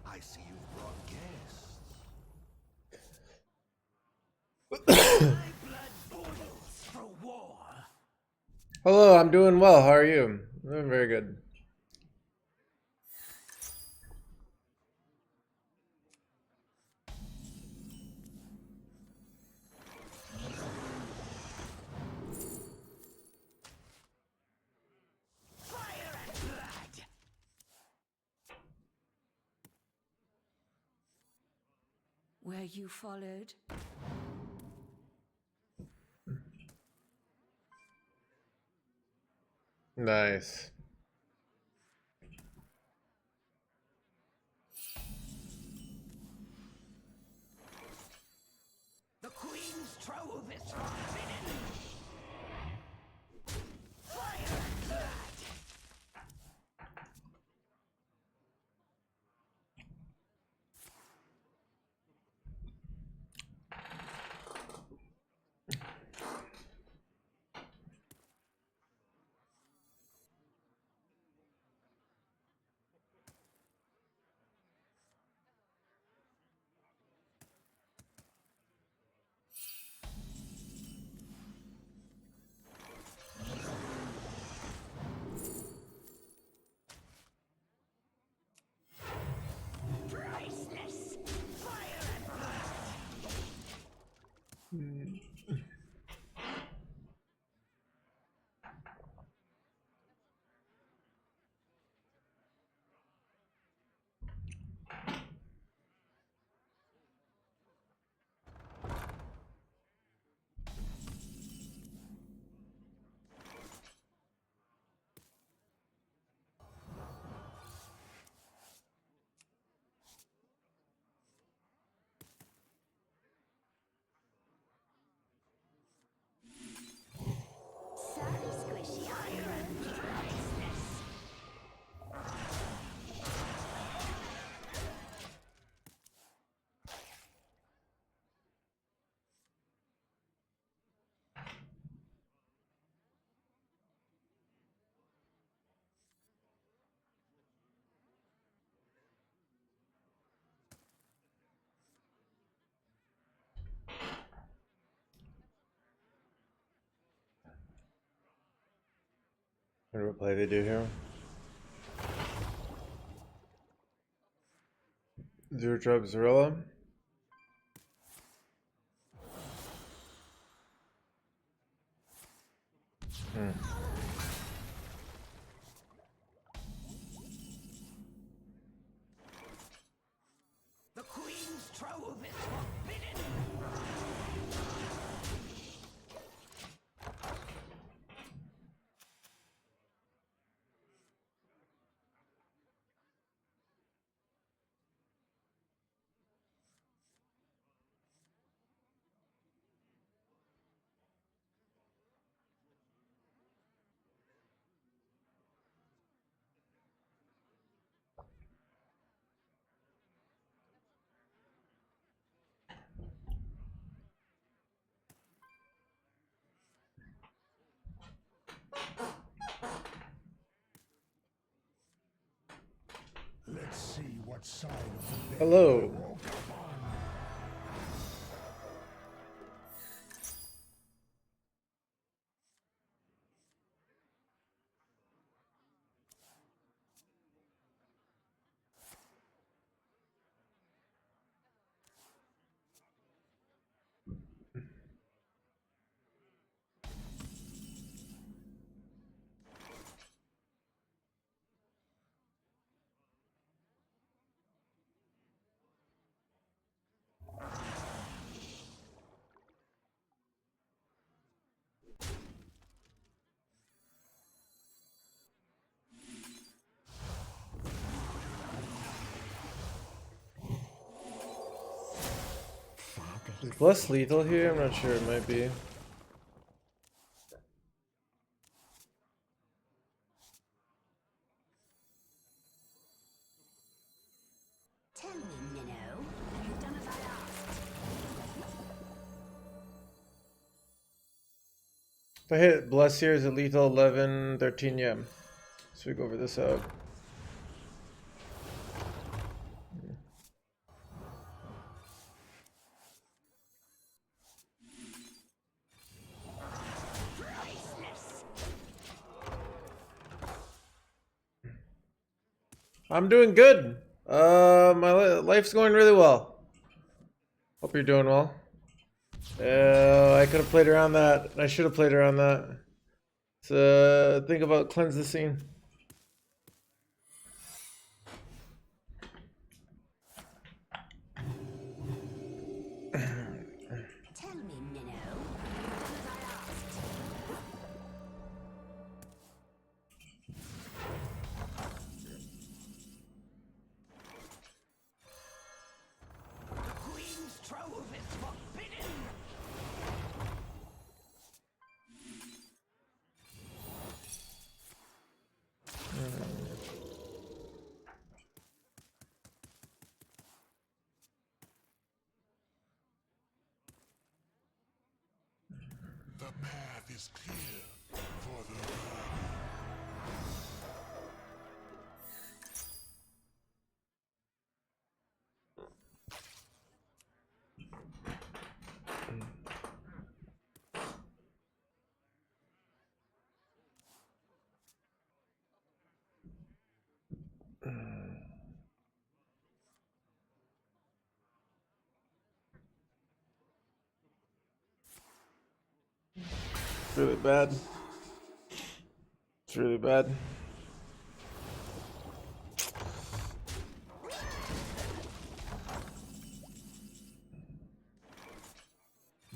I see you've brought guests. My blood boils for war. Hello, I'm doing well. How are you? I'm doing very good. Fire and blood. Were you followed? Nice. The Queen's trove is forbidden. Fire and blood. Priceless. Fire and blood. Sorry, Squishy. Fire and priceless. I wonder what play they do here. Zero Drop Zorilla. The Queen's trove is forbidden. Let's see what side of the Hello. Is Bless lethal here? I'm not sure. It might be. Tell me, Minnow. Have you done as I asked? I hit Bless here, is it lethal? 11, 13, yeah. So we go over this out. I'm doing good. My life's going really well. Hope you're doing well. I could have played around that. I should have played around that. So think about cleanse the scene. Tell me, Minnow. As I asked. Queen's trove is forbidden. The path is clear for the It's really bad. It's really bad.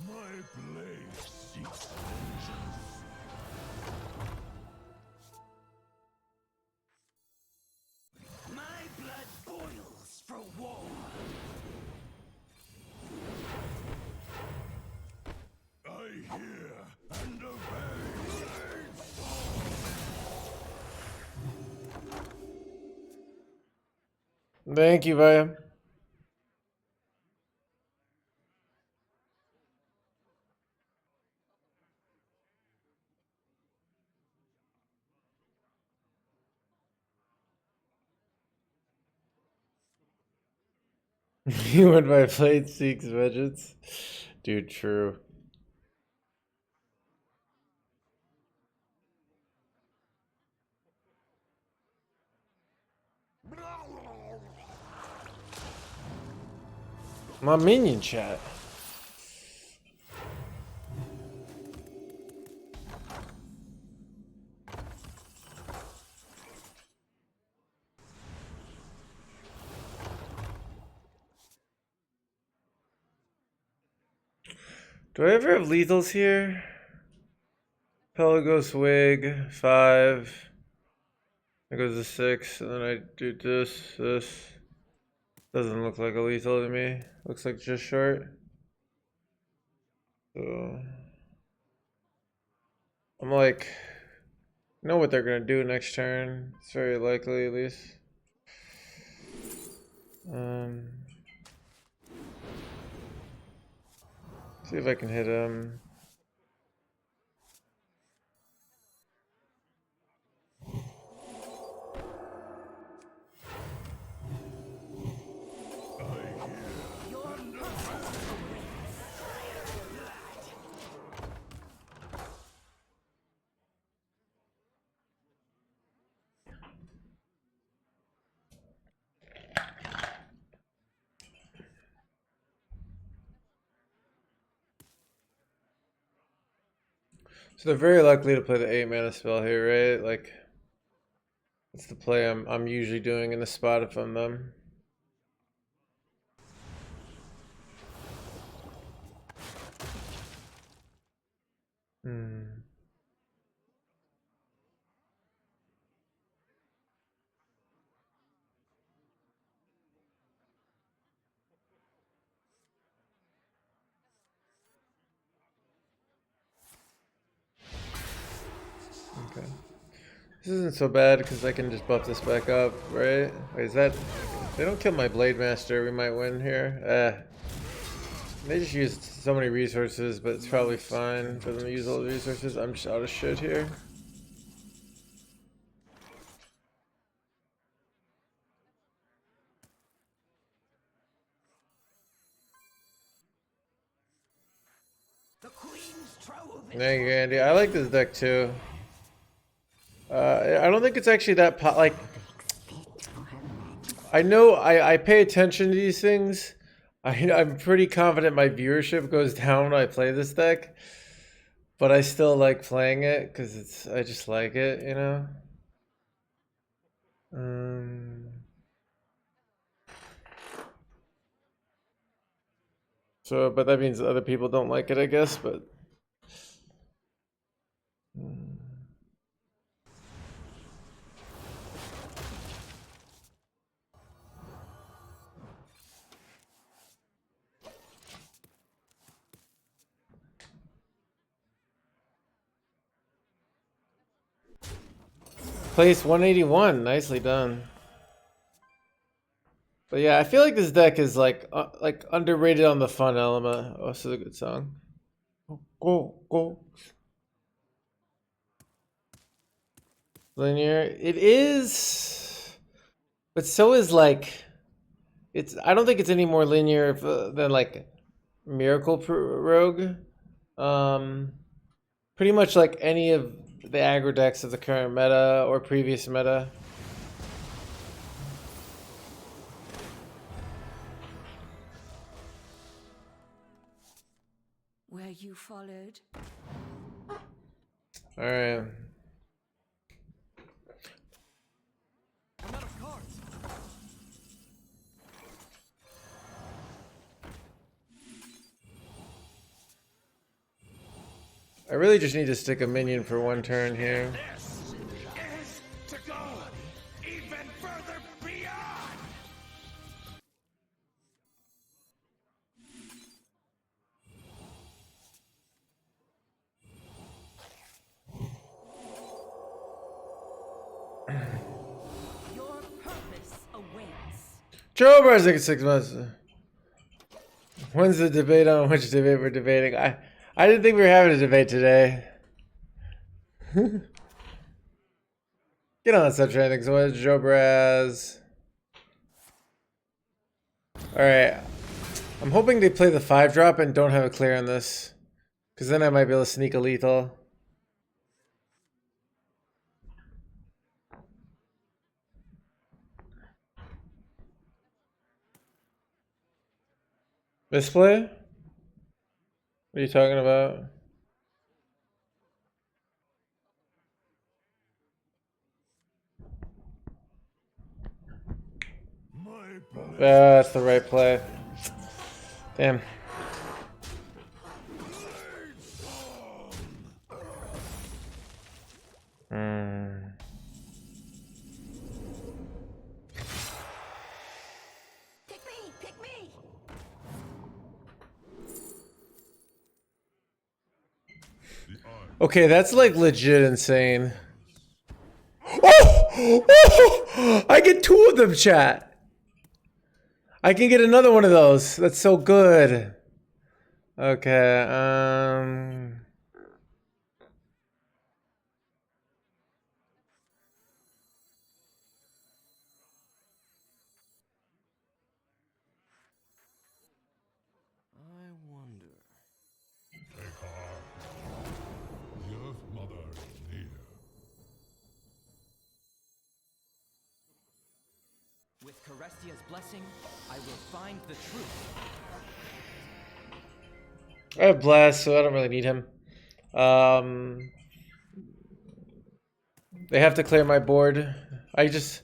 My blade seeks vengeance. My blood boils for war. I hear and obey. Thank you, Vaya. You went by Blade Seeks Vengeance? Dude, true. My minion chat. Do I ever have lethals here? Pelagos Wig, 5. There goes the 6, and then I do this. Doesn't look like a lethal to me. Looks like just short. So I'm like, know what they're gonna do next turn. It's very likely, at least. See if I can hit him. So they're very likely to play the 8 mana spell here, right? Like, that's the play I'm usually doing in the spot if I'm them. Okay. This isn't so bad because I can just buff this back up, right? Wait, is that... If they don't kill my Blade Master, we might win here. They just used so many resources, but it's probably fine for them to use all the resources. I'm just out of shit here. The Queen's trove is Thank you, Andy. I like this deck too. I don't think it's actually that like. I know I pay attention to these things. I'm pretty confident my viewership goes down when I play this deck, but I still like playing it because I just like it, you know. So, but that means other people don't like it, I guess. But place 181, nicely done. But yeah, I feel like this deck is like underrated on the fun element. Oh, this is a good song. Go. Linear. It is, but so is like, I don't think it's any more linear than like Miracle Rogue. Pretty much like any of the aggro decks of the current meta or previous meta. Where you followed? All right. I'm out of cards. I really just need to stick a minion for one turn here. This is to go even further beyond. Your purpose awaits. Joe Barzik 6 months. When's the debate on which debate we're debating? I didn't think we were having a debate today. Get on such anything. So what's Joe Braz? Alright. I'm hoping they play the 5-drop and don't have a clear on this. Because then I might be able to sneak a lethal. Misplay? What are you talking about? That's the right play. Damn. Pick me! Okay, that's like legit insane. Oh! I get 2 of them, chat. I can get another one of those. That's so good. Okay, I wonder. Take heart. The Earth Mother is near. With Carestia's blessing, I will find the truth. I have Blast, so I don't really need him. They have to clear my board. I just...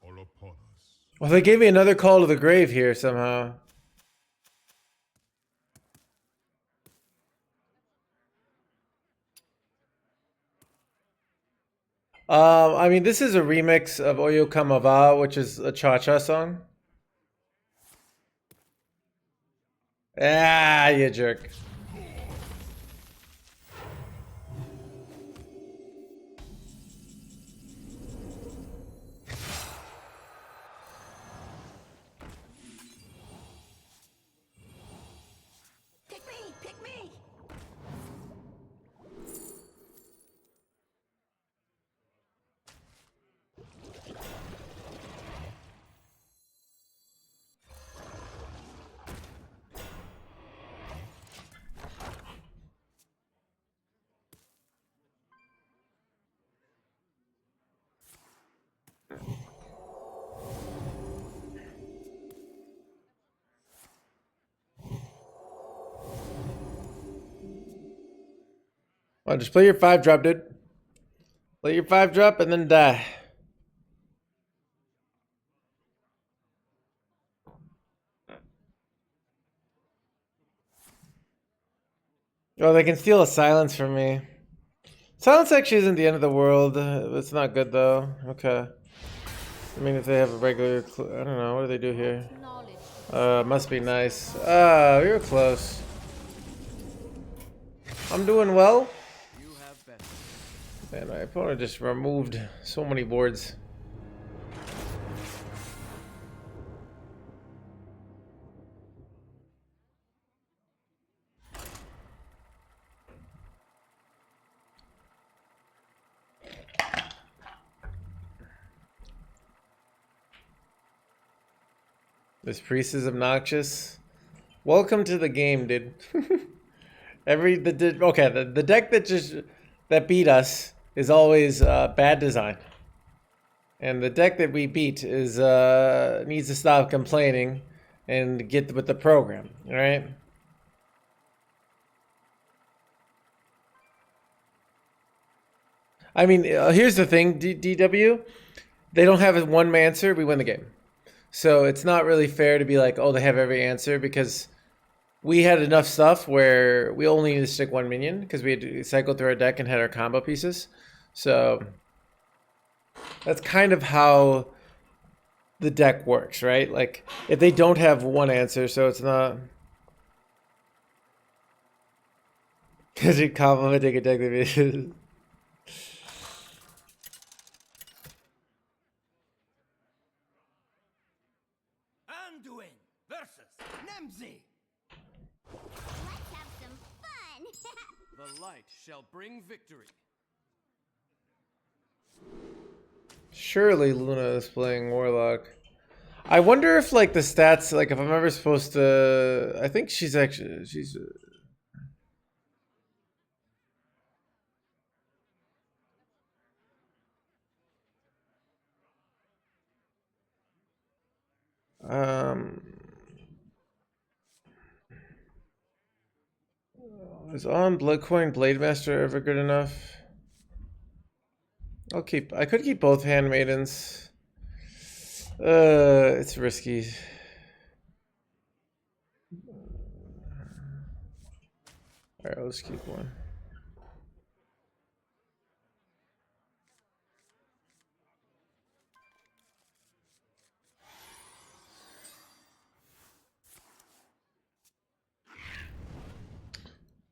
All upon us. Well, they gave me another call to the grave here somehow. I mean, this is a remix of Oyo Kamava, which is a cha-cha song. Ah, you jerk. Pick me! Pick me! Well, just play your 5-drop, dude. Play your 5-drop and then die. Oh, they can steal a silence from me. Silence actually isn't the end of the world. It's not good though. Okay. I mean, if they have a regular, I don't know. What do they do here? Must be nice. We were close. I'm doing well. Man, my opponent just removed so many boards. This priest is obnoxious. Welcome to the game, dude. The deck that beat us is always bad design, and the deck that we beat is needs to stop complaining and get with the program. All right. I mean, here's the thing, DW. They don't have one answer. We win the game. So it's not really fair to be like, oh, they have every answer, because we had enough stuff where we only need to stick one minion because we had to cycle through our deck and had our combo pieces. So that's kind of how the deck works, right? Like, if they don't have one answer, so it's not... Because you complimenting a deck that is... Let's have some fun! The light shall bring victory. Surely Luna is playing Warlock. I wonder if, like, the stats, like, if I'm ever supposed to... I think she's actually... She's... Is on Bloodcoin Blademaster ever good enough? I could keep both Handmaidens. It's risky. Alright, let's keep one.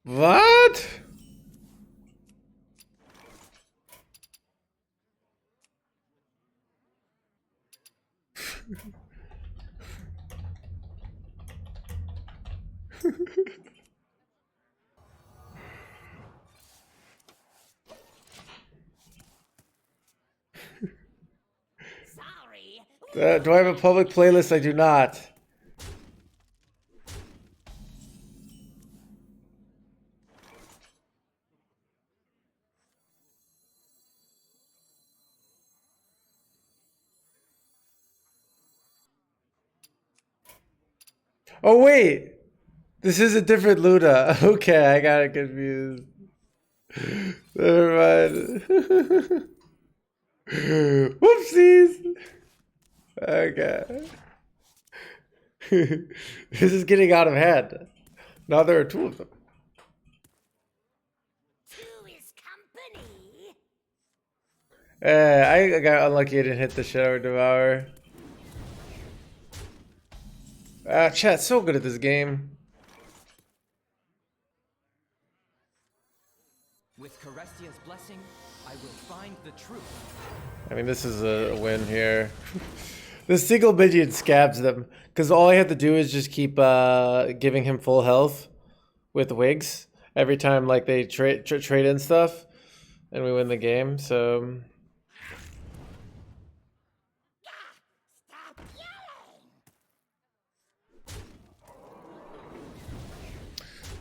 What? Sorry. Do I have a public playlist? I do not. Oh wait, this is a different Luna. Okay, I got it confused. Never mind. Whoopsies. Okay. This is getting out of hand. Now there are two of them. Two is company. I got unlucky I didn't hit the Shadow Devour. Chat's so good at this game. With Carestia's blessing, I will find the truth. I mean, this is a win here. The single minion scabs them because all I have to do is just keep giving him full health with wigs every time like they trade in stuff, and we win the game. So.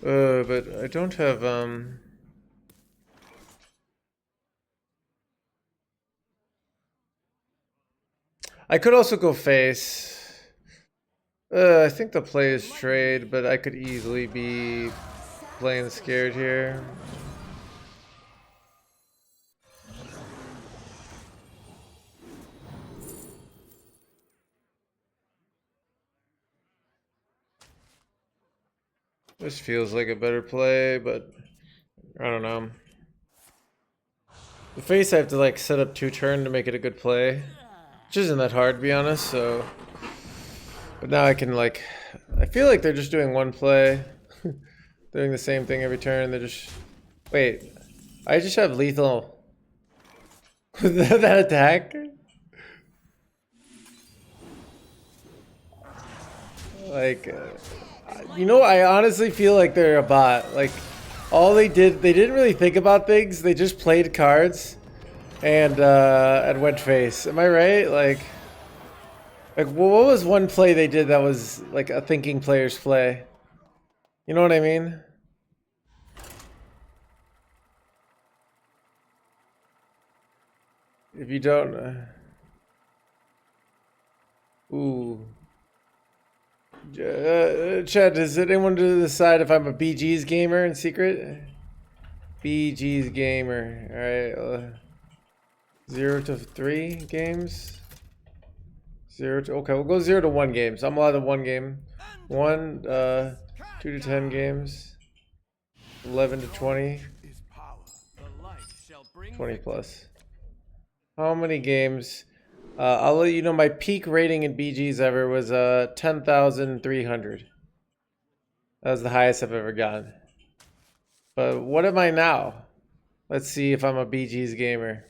But I don't have I could also go face. I think the play is trade, but I could easily be playing scared here. This feels like a better play, but I don't know. The face I have to like set up 2 turn to make it a good play, which isn't that hard to be honest. So, but now I can like, I feel like they're just doing one play, doing the same thing every turn. They're just, wait, I just have lethal with that attack. Like, you know, I honestly feel like they're a bot. Like, all they didn't really think about things. They just played cards and went face. Am I right? Like, what was one play they did that was like a thinking player's play? You know what I mean? If you don't, ooh. Chad, does anyone decide if I'm a BG's gamer in secret? BG's gamer. Alright. 0 to 3 games. 0 to, okay, we'll go 0 to 1 games. I'm allowed to 1 game. 2 to 10 games. 11 to 20. 20 plus. How many games? I'll let you know my peak rating in BGs ever was 10,300. That was the highest I've ever gotten. But what am I now? Let's see if I'm a BGs gamer.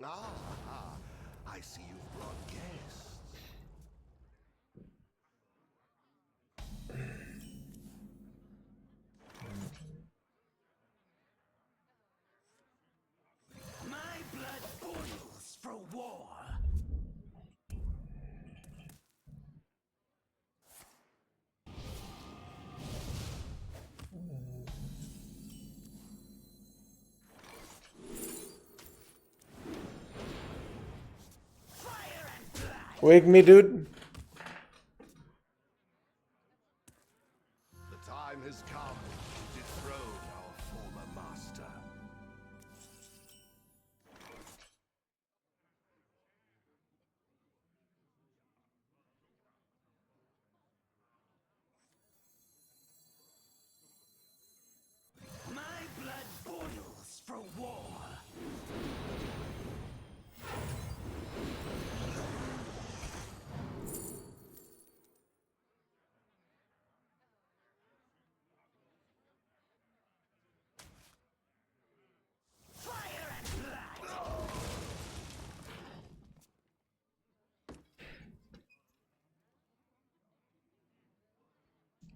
Ah, I see you've brought guests. My blood boils for war. Wake me, dude. The time has come to dethrone our former master. My blood boils for war.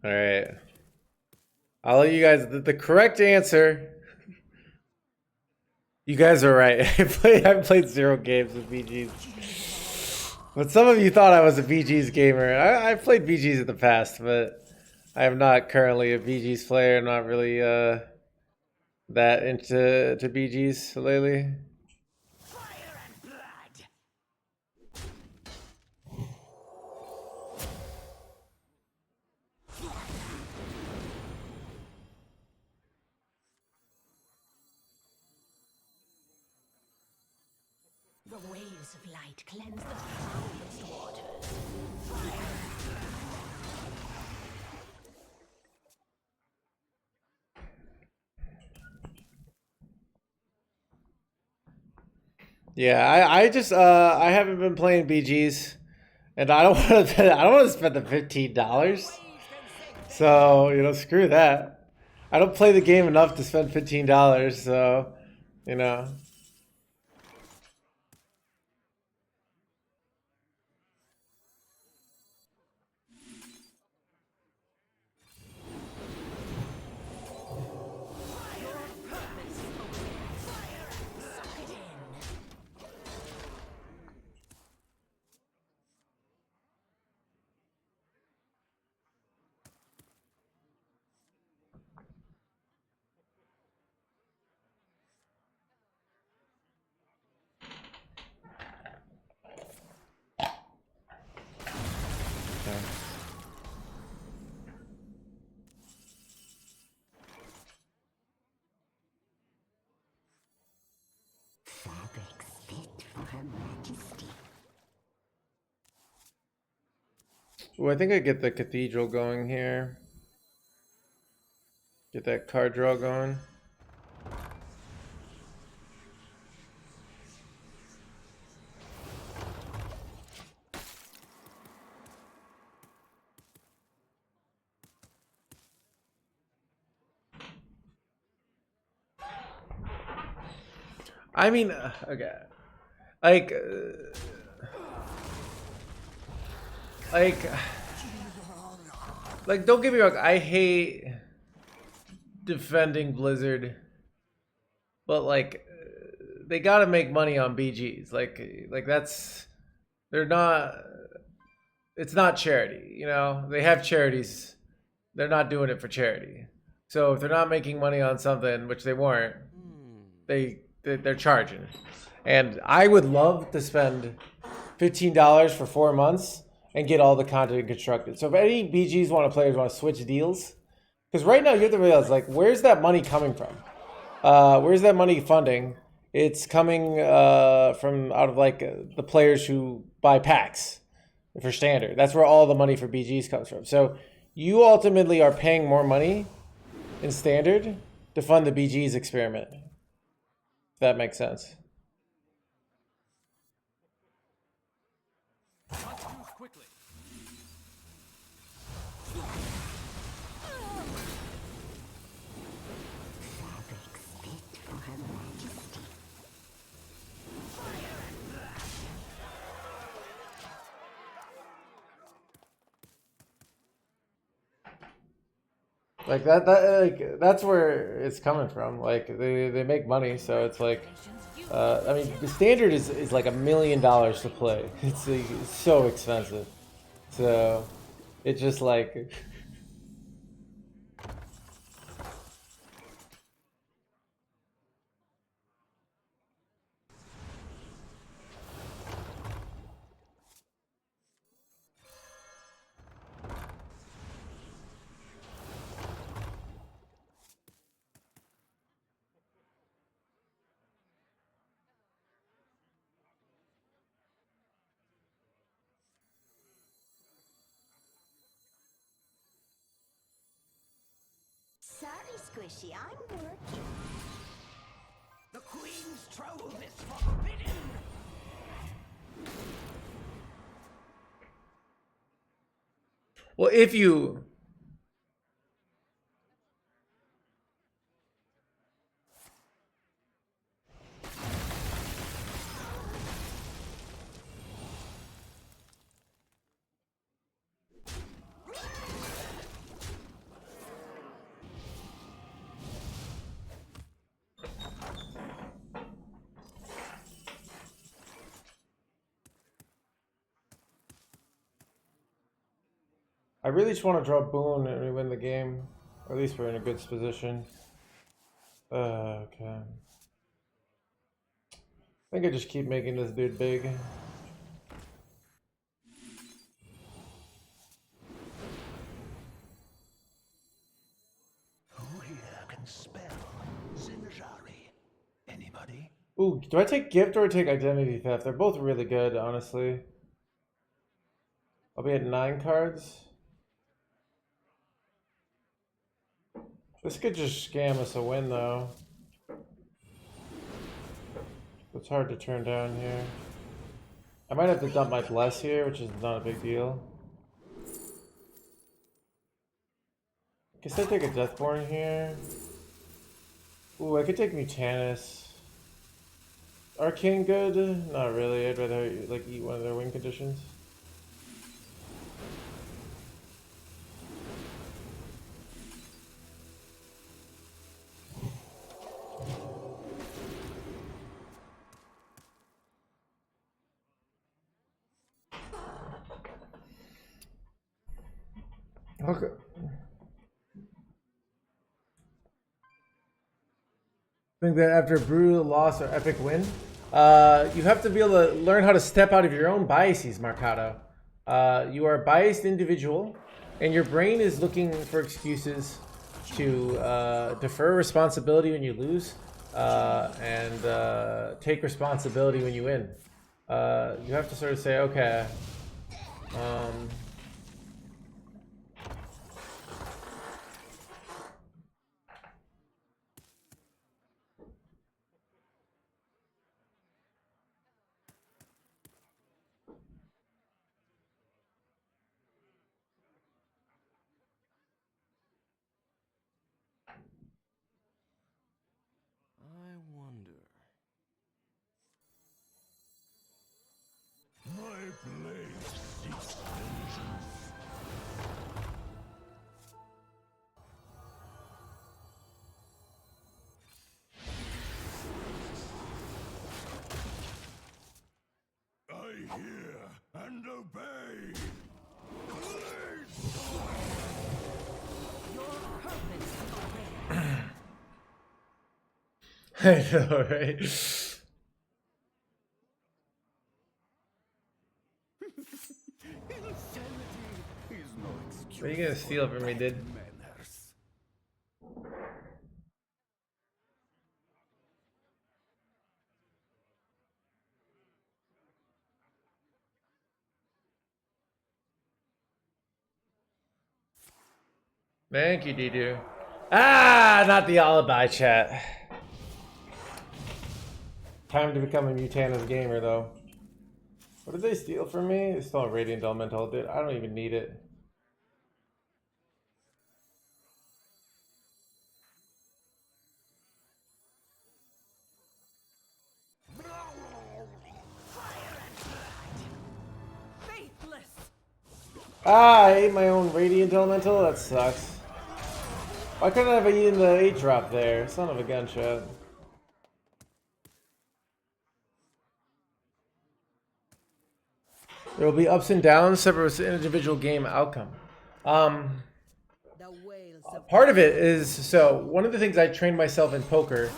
All right. I'll let you guys, the correct answer. You guys are right. I played 0 games with BGs. But some of you thought I was a BGs gamer. I played BGs in the past, but I am not currently a BGs player. I'm not really that into BGs lately. Fire and blood. The waves of light cleanse the foulest waters. Fire and blood. Yeah, I just I haven't been playing BGs, and I don't want to spend the $15. So you know, screw that. I don't play the game enough to spend $15. So you know. Fabrics fit for Her Majesty. Ooh, I think I get the cathedral going here. Get that card draw going. I mean, okay, like, like, don't get me wrong. I hate defending Blizzard, but like, they gotta make money on BGs. Like that's they're not. It's not charity, you know. They have charities. They're not doing it for charity. So if they're not making money on something, which they weren't, they're charging. And I would love to spend $15 for 4 months and get all the content constructed. So if any BGs players want to switch deals, because right now you have to realize, like, where's that money coming from? Where's that money funding? It's coming from out of like the players who buy packs for standard. That's where all the money for BGs comes from. So you ultimately are paying more money in standard to fund the BGs experiment. If that makes sense. Quickly. Fabrics fit for Her Majesty. Like like that's where it's coming from. Like they make money, so it's like, I mean, the standard is like $1 million to play. It's so expensive, so it's just like. Sorry, Squishy, I'm working. The Queen's trove is forbidden. Well, if you. I really just want to draw Boon and we win the game. Or at least we're in a good position. Okay. I think I just keep making this dude big. Who here can spell Zinjari? Anybody? Ooh, do I take Gift or take Identity Theft? They're both really good, honestly. I'll be at 9 cards. This could just scam us a win, though. So it's hard to turn down here. I might have to dump my bless here, which is not a big deal. Guess I take a Deathborn here. Ooh, I could take Mutanus. Arcane good? Not really. I'd rather like eat one of their win conditions. Okay. I think that after a brutal loss or epic win, you have to be able to learn how to step out of your own biases, Marcato. You are a biased individual, and your brain is looking for excuses to defer responsibility when you lose and take responsibility when you win. You have to sort of say, okay, I wonder. My blade seeks vengeance. I hear and obey. Your purpose is obeyed. I know, right? What are you gonna steal from me, dude? Thank you, Didu. Ah, not the alibi chat. Time to become a Mutanus gamer, though. What did they steal from me? They stole a Radiant Elemental, dude. I don't even need it. Faithless. Ah, I ate my own Radiant Elemental? That sucks. Why couldn't I have eaten the 8-drop there? Son of a gunshot. There will be ups and downs, separate from individual game outcome. Part of it is, so one of the things I trained myself in poker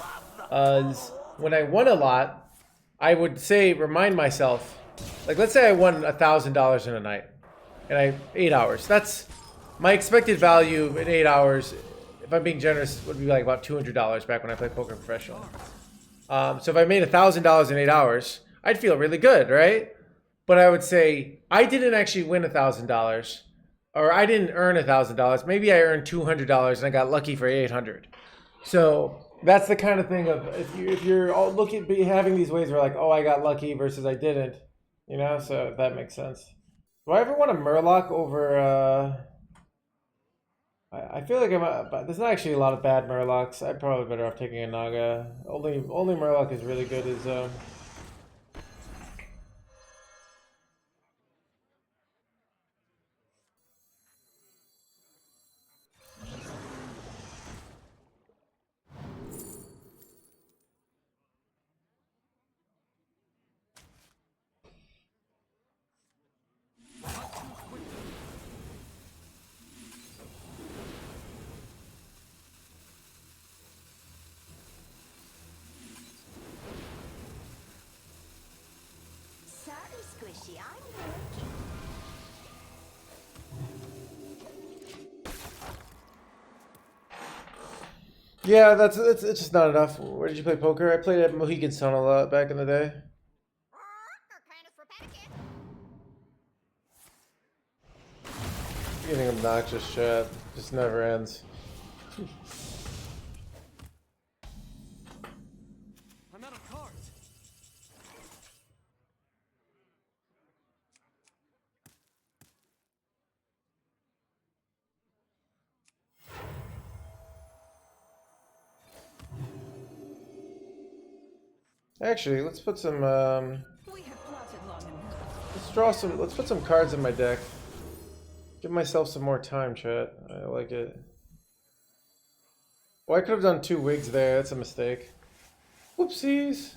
is when I won a lot, I would say, remind myself, like let's say I won $1,000 in a night, and 8 hours. That's my expected value in 8 hours. If I'm being generous, would be like about $200 back when I played poker professionally. So if I made $1,000 in 8 hours, I'd feel really good, right? But I would say I didn't actually win $1,000, or I didn't earn $1,000. Maybe I earned $200 and I got lucky for $800. So that's the kind of thing of if you're all having these ways where like, oh, I got lucky versus I didn't, you know. So that makes sense. Do I ever want a Murloc over? I feel like there's not actually a lot of bad Murlocs. I'd probably better off taking a Naga. Only Murloc is really good is Sorry, Squishy, I'm working. yeah, it's just not enough. Where did you play poker? I played at Mohegan Sun a lot back in the day. Getting obnoxious, chat. Just never ends. I'm out of cards. Actually, let's put some. We have plotted long enough. Let's draw some. Let's put some cards in my deck. Give myself some more time, chat. I like it. Oh, I could have done 2 wigs there. That's a mistake. Whoopsies.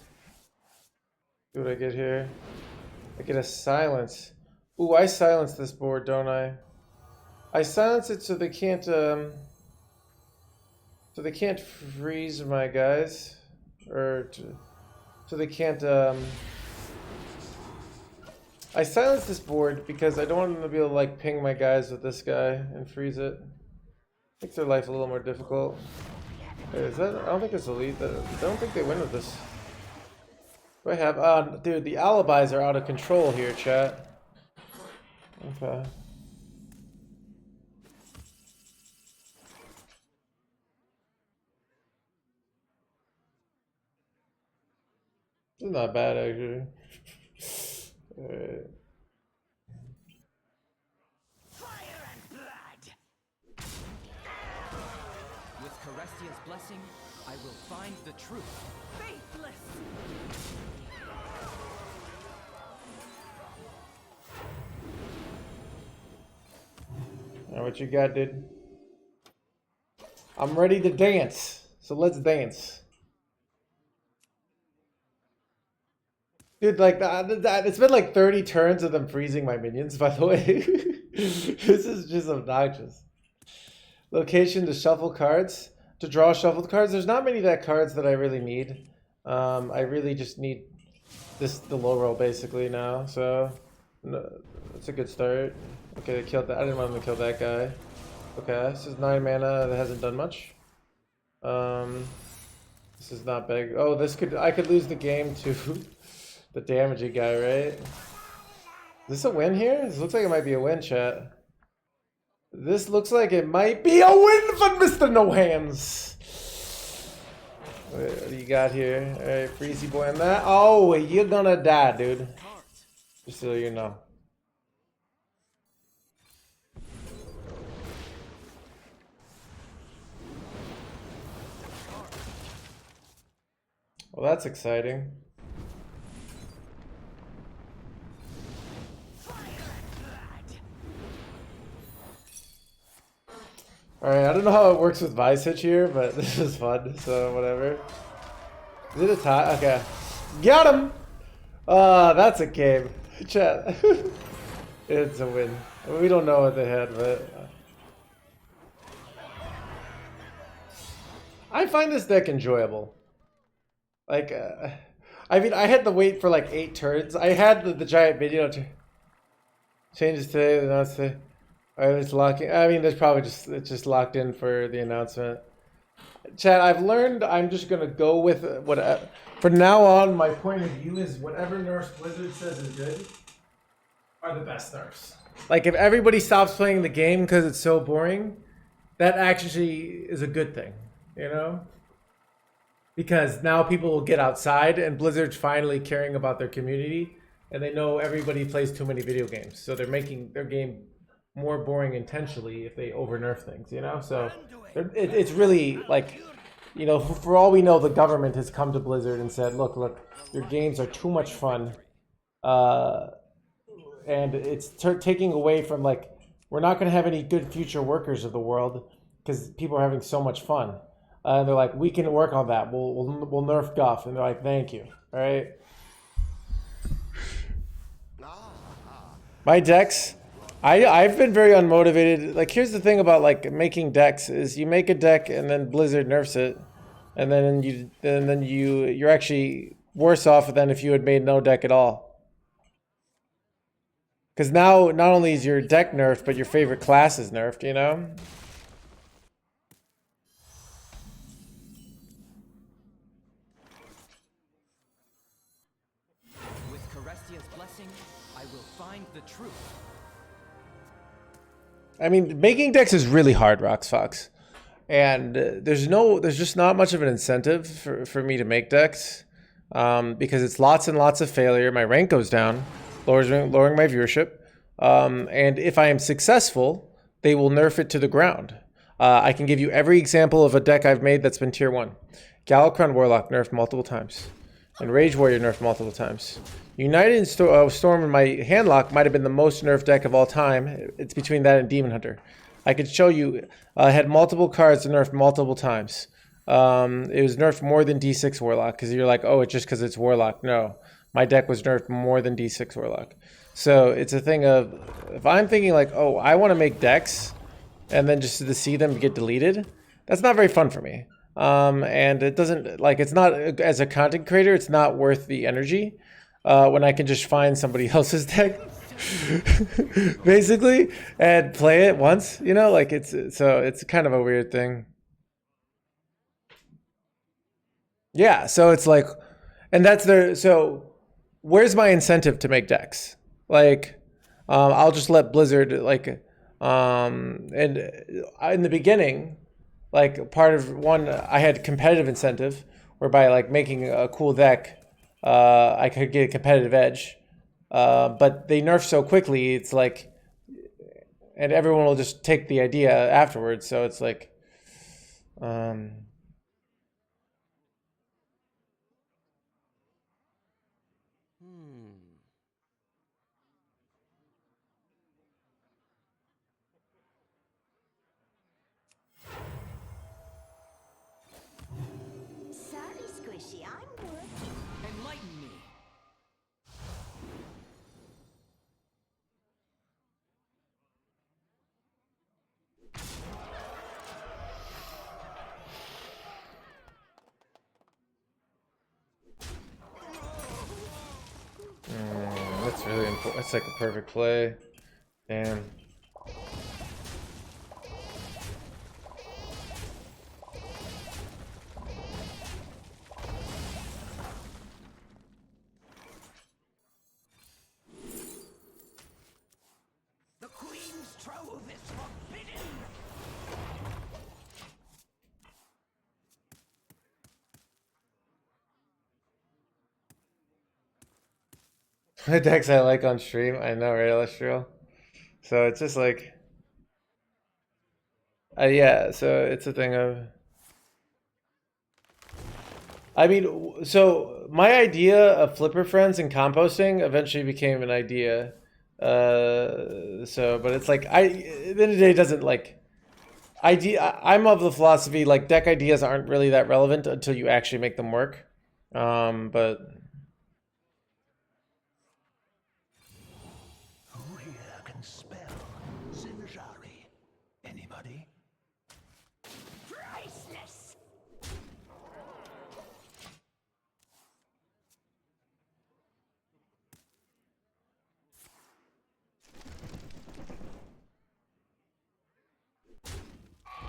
See what I get here. I get a silence. Ooh, I silence this board, don't I? I silence it so they can't freeze my guys, or so they can't I silence this board because I don't want them to be able to like ping my guys with this guy and freeze it. Makes their life a little more difficult. Wait, is that? I don't think it's elite. I don't think they win with this. What do I have? Dude, the alibis are out of control here, chat. Okay. This is not bad, actually. Alright. Fire and blood. With Carestia's blessing, I will find the truth. Faithless. Now what you got, dude? I'm ready to dance. So let's dance. Dude, like that it's been like 30 turns of them freezing my minions, by the way. This is just obnoxious. Location to shuffle cards. To draw shuffled cards. There's not many deck cards that I really need. I really just need the low roll basically now. So no, that's a good start. Okay, they killed that. I didn't want them to kill that guy. Okay, this is 9 mana that hasn't done much. This is not big. Oh, I could lose the game to the damaging guy, right? Is this a win here? This looks like it might be a win, chat. This looks like it might be a win for Mr. No Hands. What do you got here? Alright, Freezy boy on that. Oh, you're gonna die, dude. Just so you know. Well, that's exciting. Alright, I don't know how it works with Visage here, but this is fun, so whatever. Is it a tie? Okay. Got him! That's a game. Chat. It's a win. We don't know what they had, but... I find this deck enjoyable. Like, I mean, I had to wait for like 8 turns. I had the giant video changes today, the announce today. It's locking. I mean, there's probably it's just locked in for the announcement. Chat, I've learned I'm just gonna go with what. From now on, my point of view is whatever Nerf Blizzard says is good are the best Nerfs. Like if everybody stops playing the game because it's so boring, that actually is a good thing, you know? Because now people will get outside and Blizzard's finally caring about their community and they know everybody plays too many video games. So they're making their game more boring intentionally if they over nerf things, you know? So it's really like, you know, for all we know, the government has come to Blizzard and said, look, your games are too much fun. And it's taking away from like, we're not going to have any good future workers of the world because people are having so much fun. And they're like, we can work on that. We'll nerf guff. And they're like, thank you. All right. My decks, I've been very unmotivated. Like, here's the thing about like making decks is you make a deck and then Blizzard nerfs it, and then you're actually worse off than if you had made no deck at all. Because now not only is your deck nerfed, but your favorite class is nerfed. You know. I mean, making decks is really hard, Roxfox, and there's just not much of an incentive for me to make decks because it's lots and lots of failure. My rank goes down, lowering my viewership, and if I am successful, they will nerf it to the ground. I can give you every example of a deck I've made that's been tier 1. Galakrond Warlock nerfed multiple times. and Rage Warrior nerfed multiple times. United and Storm in my handlock might have been the most nerfed deck of all time. It's between that and Demon Hunter. I could show you. I had multiple cards nerfed multiple times. It was nerfed more than D6 Warlock, because you're like, oh, it's just because it's Warlock. No, my deck was nerfed more than D6 Warlock. So it's a thing of, if I'm thinking like, oh, I want to make decks, and then just to see them get deleted, that's not very fun for me. And it doesn't, like, it's not, as a content creator, it's not worth the energy when I can just find somebody else's deck, basically, and play it once, you know, like, so it's kind of a weird thing. Yeah, so it's like, and that's their, so where's my incentive to make decks? Like, I'll just let Blizzard, like, and in the beginning, like, part of one, I had competitive incentive, whereby, like, making a cool deck, I could get a competitive edge. But they nerf so quickly, it's like, and everyone will just take the idea afterwards, so it's like, Sorry, Squishy, I'm working. Enlighten me. that's really important. That's like a perfect play. Damn. The Queen's trove is forbidden. The decks I like on stream, I know, right, Illustrial? So it's just like, yeah, so it's a thing of, I mean, so my idea of Flipper Friends and composting eventually became an idea. So, but it's like, at the end of the day, it doesn't like, I'm of the philosophy, like, deck ideas aren't really that relevant until you actually make them work. But Who here can spell Zinjari? Anybody? Priceless.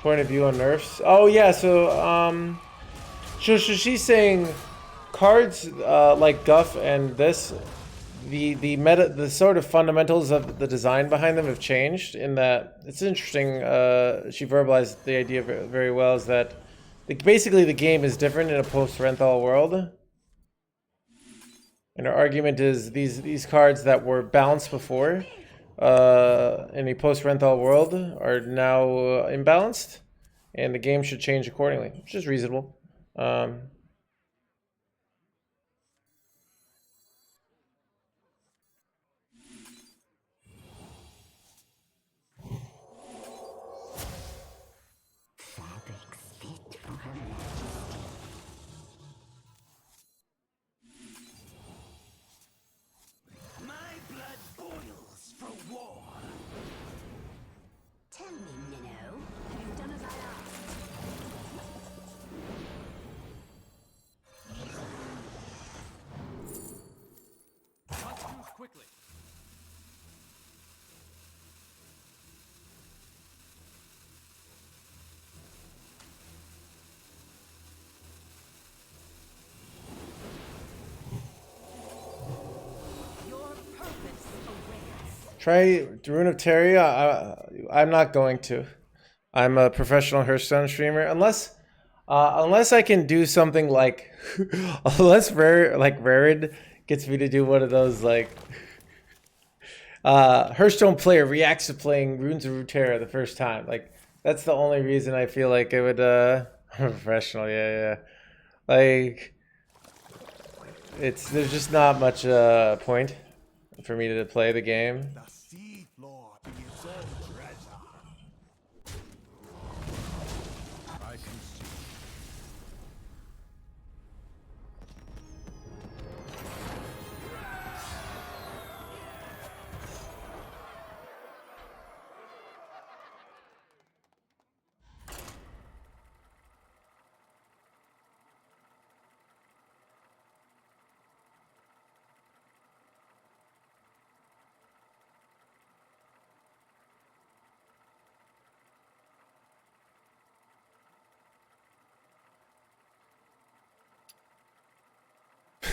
point of view on nerfs. Oh yeah, so so she's saying cards like Guff and this, the sort of fundamentals of the design behind them have changed. In that, it's interesting. She verbalized the idea very well. Is that basically the game is different in a post-Renthal world. And her argument is these cards that were balanced before in a post-Renthal world are now imbalanced, and the game should change accordingly, which is reasonable. Fabrics fit for her majesty. My blood boils for war. Tell me, Minnow, have you done as I asked? Must move quickly. Your purpose awaits. Try Rune of Teria. I'm not going to. I'm a professional Hearthstone streamer. Unless I can do something like, unless Rarran gets me to do one of those like, Hearthstone player reacts to playing Runes of Runeterra the first time. Like, that's the only reason I feel like it would. I'm a professional. Yeah. Like, there's just not much point for me to play the game. The sea floor is all treasure. I can see.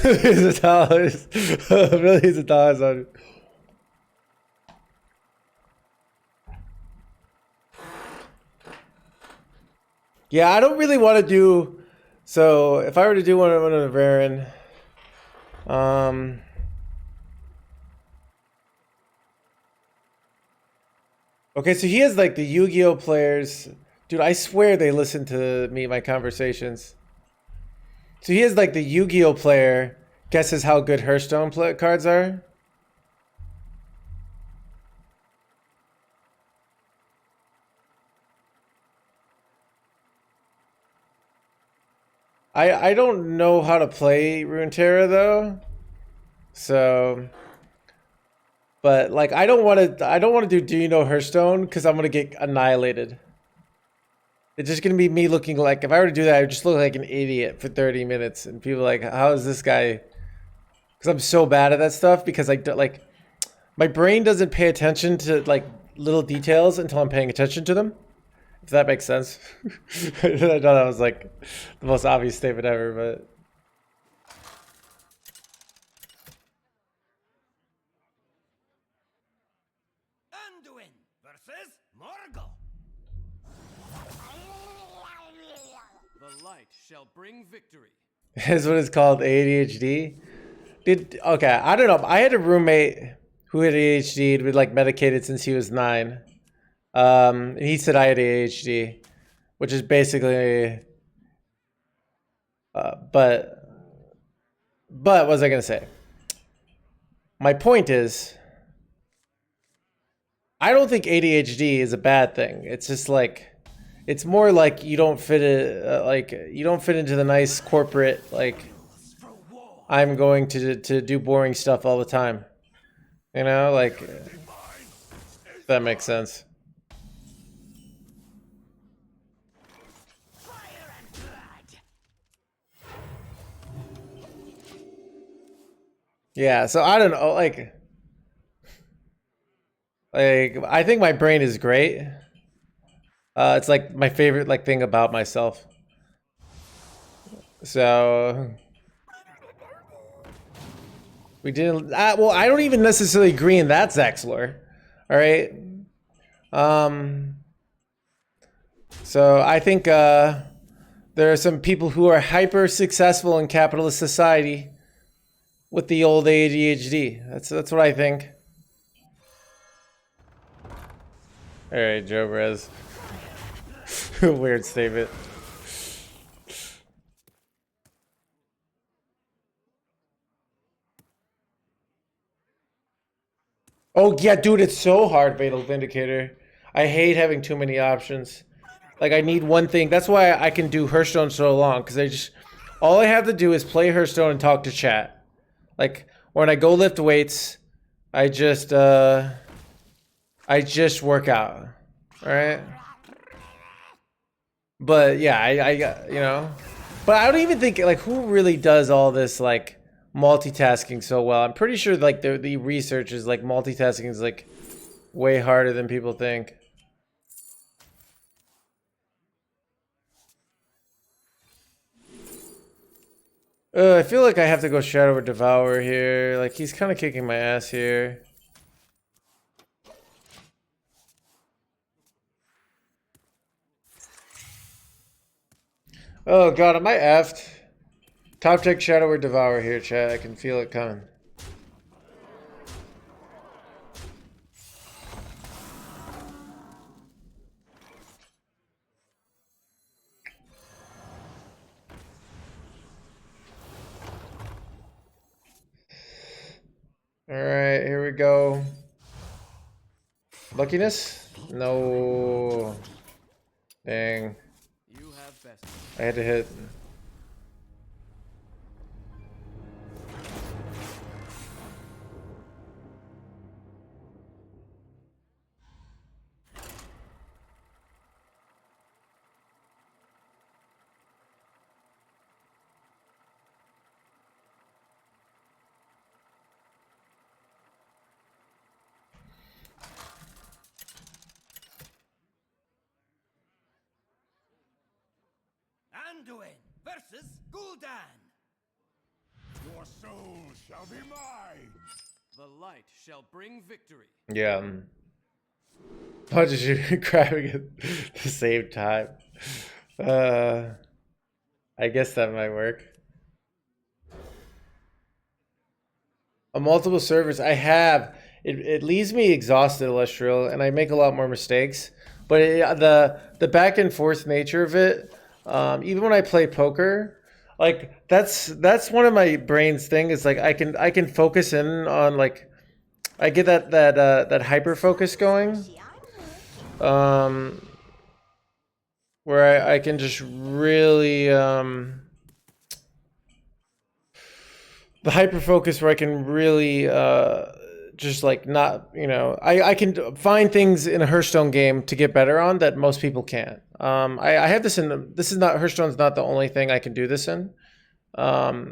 Millions of dollars. Millions of dollars on it. Yeah, I don't really want to do. So if I were to do one of Rarran, okay, so he has like the Yu-Gi-Oh players. Dude, I swear they listen to me, my conversations. So he has like the Yu-Gi-Oh player guesses how good Hearthstone cards are. I don't know how to play Runeterra though. So but like I don't want to do you know Hearthstone because I'm going to get annihilated. It's just going to be me looking like, if I were to do that, I would just look like an idiot for 30 minutes. And people are like, how is this guy? Because I'm so bad at that stuff because like, my brain doesn't pay attention to like little details until I'm paying attention to them. If that makes sense. I know that was like the most obvious statement ever, but. Anduin versus Morgul. The light shall bring victory. Is what it's called, ADHD. Okay, I don't know. I had a roommate who had ADHD and been like medicated since he was 9. And he said I had ADHD, which is basically. But what was I gonna say? My point is, I don't think ADHD is a bad thing. It's just like. It's more like you don't fit you don't fit into the nice corporate like I'm going to do boring stuff all the time. You know, like if that makes sense. Yeah, so I don't know, like I think my brain is great. It's like my favorite like thing about myself. So we didn't. Well, I don't even necessarily agree in that, Zaxlor. All right. So I think there are some people who are hyper successful in capitalist society with the old ADHD. That's what I think. All right, Joe Brez. Weird statement. Oh yeah, dude, it's so hard, Fatal Vindicator. I hate having too many options. Like I need one thing. That's why I can do Hearthstone so long, because all I have to do is play Hearthstone and talk to chat. Like when I go lift weights, I just work out. All right. But yeah, I you know, but I don't even think like who really does all this like multitasking so well. I'm pretty sure like the research is like multitasking is like way harder than people think. I feel like I have to go Shadow or Devour here. Like he's kind of kicking my ass here. Oh god, am I effed? Top Deck Shadow or Devour here, chat. I can feel it coming. Alright, here we go. Luckiness? No. Dang. You have best. I had to hit. Anduin versus Gul'dan. Your soul shall be mine. The light shall bring victory. Yeah. How did you grabbing at the same time? I guess that might work. On multiple servers, I have. It leaves me exhausted, Illustrial, and I make a lot more mistakes. But the back and forth nature of it, even when I play poker, like that's one of my brain's thing is like I can focus in on like I get that hyper focus going, where I can just really the hyper focus where I can really just like not, you know, I can find things in a Hearthstone game to get better on that most people can't. I have this in, this is not, Hearthstone's not the only thing I can do this in. But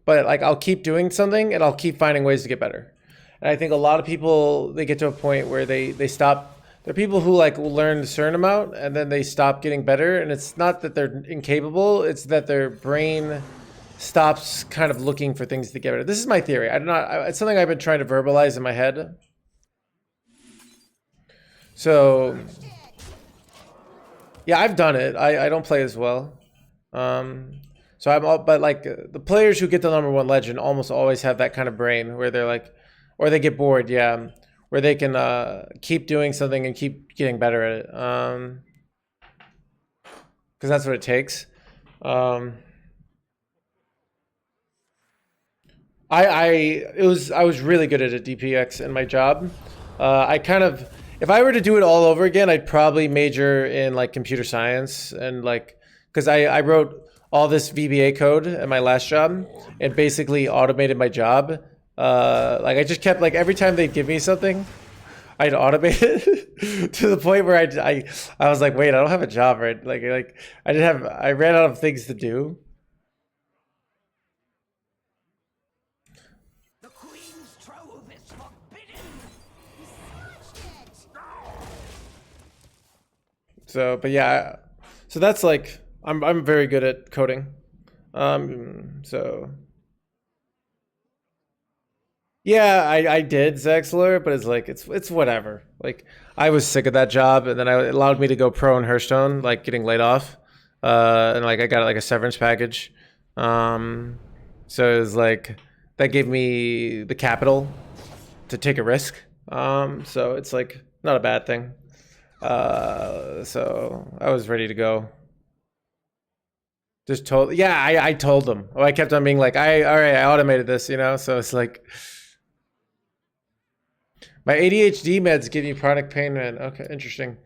like I'll keep doing something and I'll keep finding ways to get better. And I think a lot of people, they get to a point where they stop. There are people who like will learn a certain amount and then they stop getting better. And it's not that they're incapable, it's that their brain stops kind of looking for things to get better. This is my theory. It's something I've been trying to verbalize in my head. So yeah, I've done it. I don't play as well. So I'm all, but like the players who get the #1 legend almost always have that kind of brain where they're like, or they get bored. Yeah. Where they can keep doing something and keep getting better at it. Cause that's what it takes. I was really good at a DPX in my job. I kind of, if I were to do it all over again, I'd probably major in like computer science and like, cause I wrote all this VBA code at my last job and basically automated my job. Like I just kept like every time they'd give me something, I'd automate it to the point where I was like, wait, I don't have a job, right? Like I ran out of things to do. The Queen's trove is forbidden. So, but yeah, so that's like I'm very good at coding. So yeah, I did Zexler, but it's like it's whatever. Like I was sick of that job, and then it allowed me to go pro in Hearthstone, like getting laid off, and like I got like a severance package. So it was like that gave me the capital to take a risk. So it's like not a bad thing. So I was ready to go. Just told, yeah, I told them. Oh, I kept on being like, all right, I automated this, you know. So it's like. My ADHD meds give you chronic pain, man. Okay, interesting.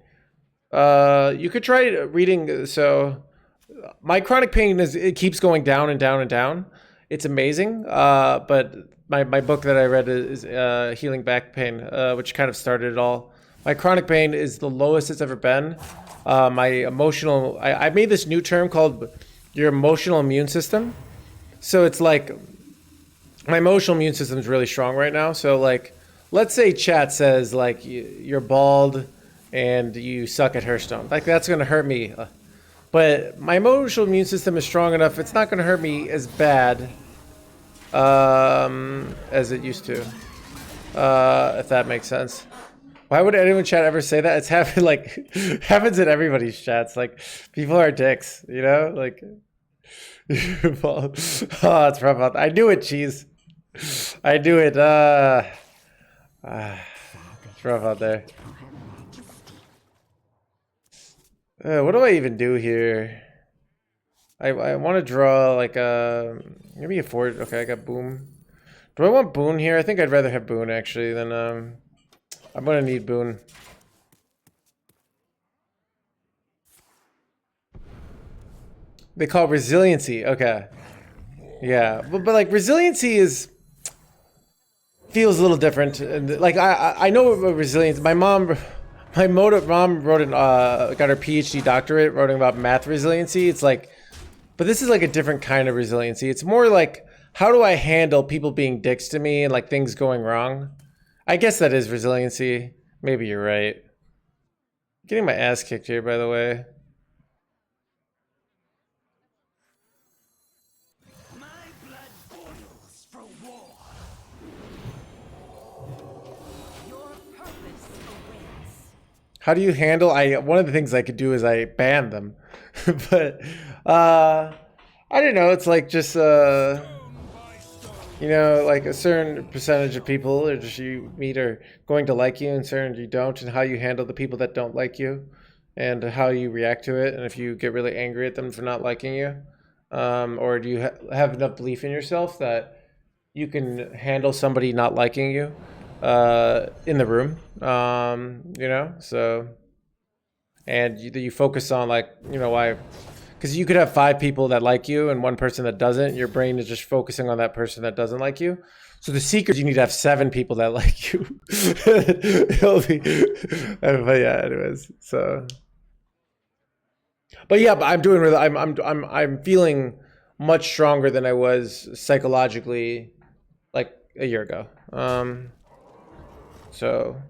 You could try reading. So, my chronic pain it keeps going down and down and down. It's amazing. But my book that I read is Healing Back Pain, which kind of started it all. My chronic pain is the lowest it's ever been. My emotional. I made this new term called your emotional immune system. So it's like my emotional immune system is really strong right now. So like. Let's say chat says like you're bald and you suck at Hearthstone. Like that's gonna hurt me, but my emotional immune system is strong enough. It's not gonna hurt me as bad as it used to. If that makes sense. Why would anyone chat ever say that? It's happened like happens in everybody's chats. Like people are dicks, you know. Like oh, it's rough out. I knew it, cheese. I knew it. It's rough out there. What do I even do here? I want to draw like a maybe a 4. Okay, I got boom. Do I want Boone here? I think I'd rather have Boone actually than I'm gonna need Boone. They call it resiliency. Okay. Yeah, but like resiliency feels a little different. And like I know what resilience. My mom wrote got her PhD doctorate writing about math resiliency. It's like, but this is like a different kind of resiliency. It's more like, how do I handle people being dicks to me and like things going wrong? I guess that is resiliency. Maybe you're right. Getting my ass kicked here, by the way. My blood boils for war. Your purpose awaits. How do you handle? One of the things I could do is I ban them, but I don't know. It's like just you know, like a certain percentage of people or just you meet are going to like you and certain you don't, and how you handle the people that don't like you and how you react to it, and if you get really angry at them for not liking you, or do you have enough belief in yourself that you can handle somebody not liking you in the room, you know, so, and you focus on like, you know, why. Because you could have 5 people that like you and 1 person that doesn't. Your brain is just focusing on that person that doesn't like you. So the secret, you need to have 7 people that like you. It'll be, but yeah, anyways. So, but yeah, but I'm doing really. I'm feeling much stronger than I was psychologically, like a year ago. So.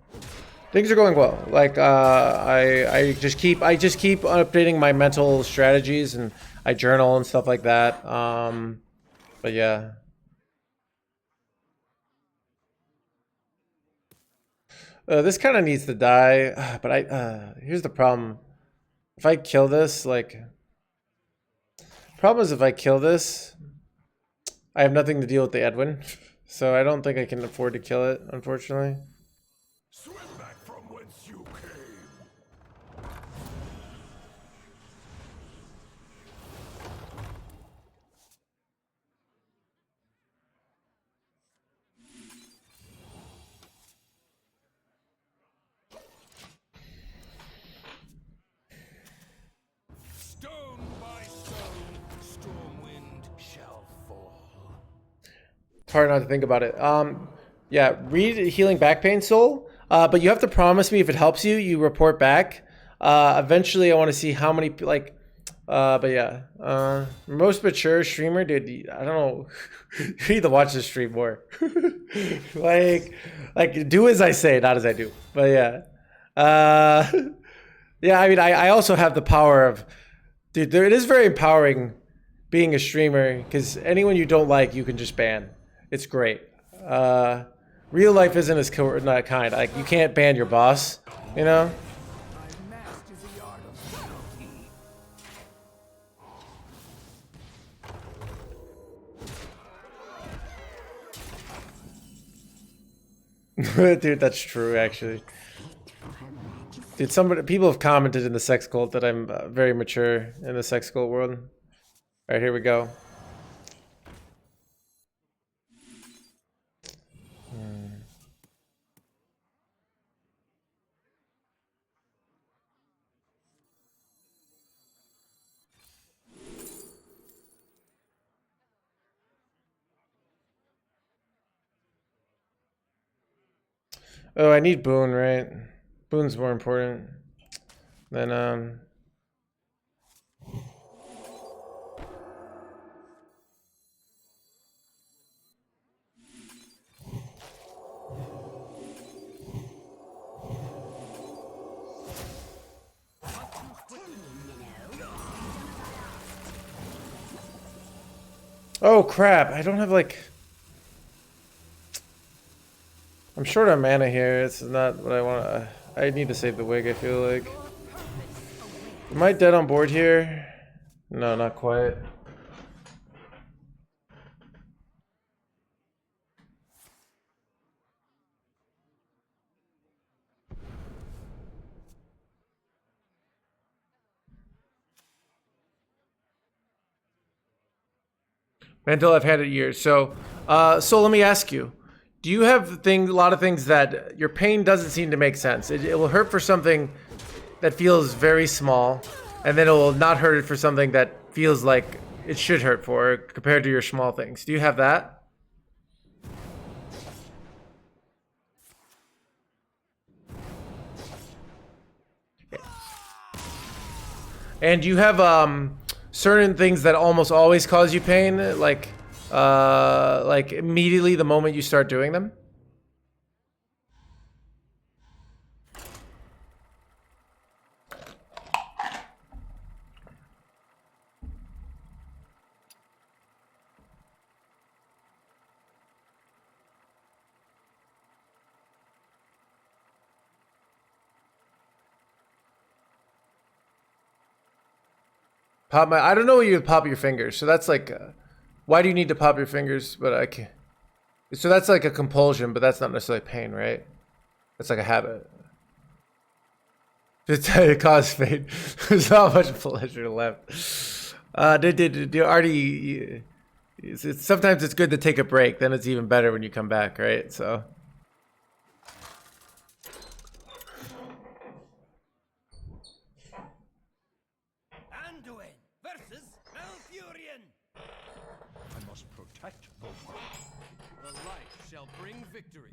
Things are going well. Like I just keep updating my mental strategies and I journal and stuff like that. But yeah. This kind of needs to die, but here's the problem. If I kill this, like, problem is if I kill this, I have nothing to deal with the Edwin, so I don't think I can afford to kill it, unfortunately. Swim back from whence you came. Stone by stone, storm wind shall fall. It's hard not to think about it. Yeah, read Healing Back Pain Soul. But you have to promise me if it helps you, you report back. Eventually, I want to see how many, like, but yeah. Most mature streamer, dude, I don't know. You need to watch this stream more. like, do as I say, not as I do. But yeah. Yeah, I mean, I also have the power of, dude, it is very empowering being a streamer because anyone you don't like, you can just ban. It's great. Real life isn't as not kind. Like, you can't ban your boss, you know? I master the art of subtlety. Dude, that's true, actually. Dude, people have commented in the sex cult that I'm very mature in the sex cult world. All right, here we go. Oh, I need Boone, right? Boone's more important than Oh crap, I don't have like, I'm short on mana here. It's not what I want. I need to save the wig, I feel like. Am I dead on board here? No, not quite. Mental, I've had it years. So So let me ask you. Do you have a lot of things that your pain doesn't seem to make sense? It will hurt for something that feels very small, and then it will not hurt it for something that feels like it should hurt for compared to your small things. Do you have that? And do you have certain things that almost always cause you pain, like immediately the moment you start doing them? I don't know what you pop your fingers. So that's like, why do you need to pop your fingers? But I can't. So that's like a compulsion, but that's not necessarily pain, right? That's like a habit. It causes pain. There's not much pleasure left. Sometimes it's good to take a break. Then it's even better when you come back, right? So. Victory.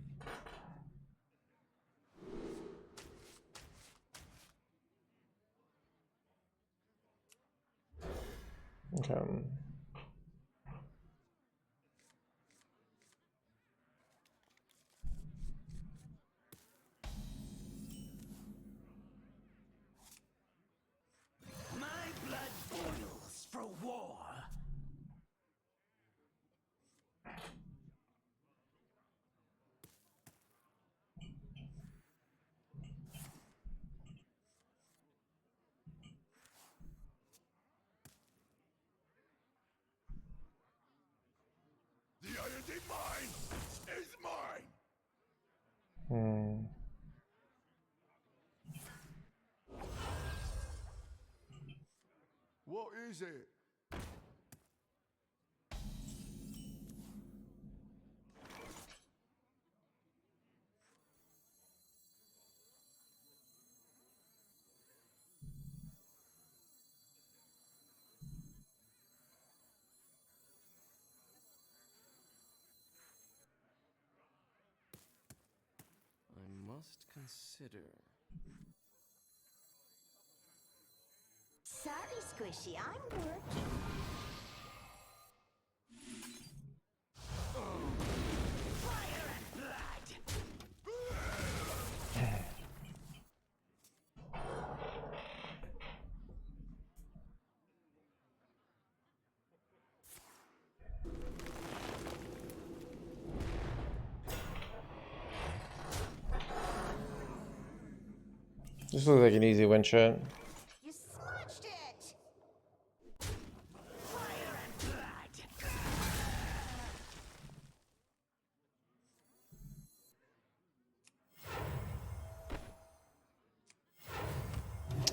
Okay. My blood boils for war. The identity mine is mine. What is it? I must consider. Sorry, Squishy, I'm working. Fire and blood! This looks like an easy win shot. You smudged it! Fire and blood!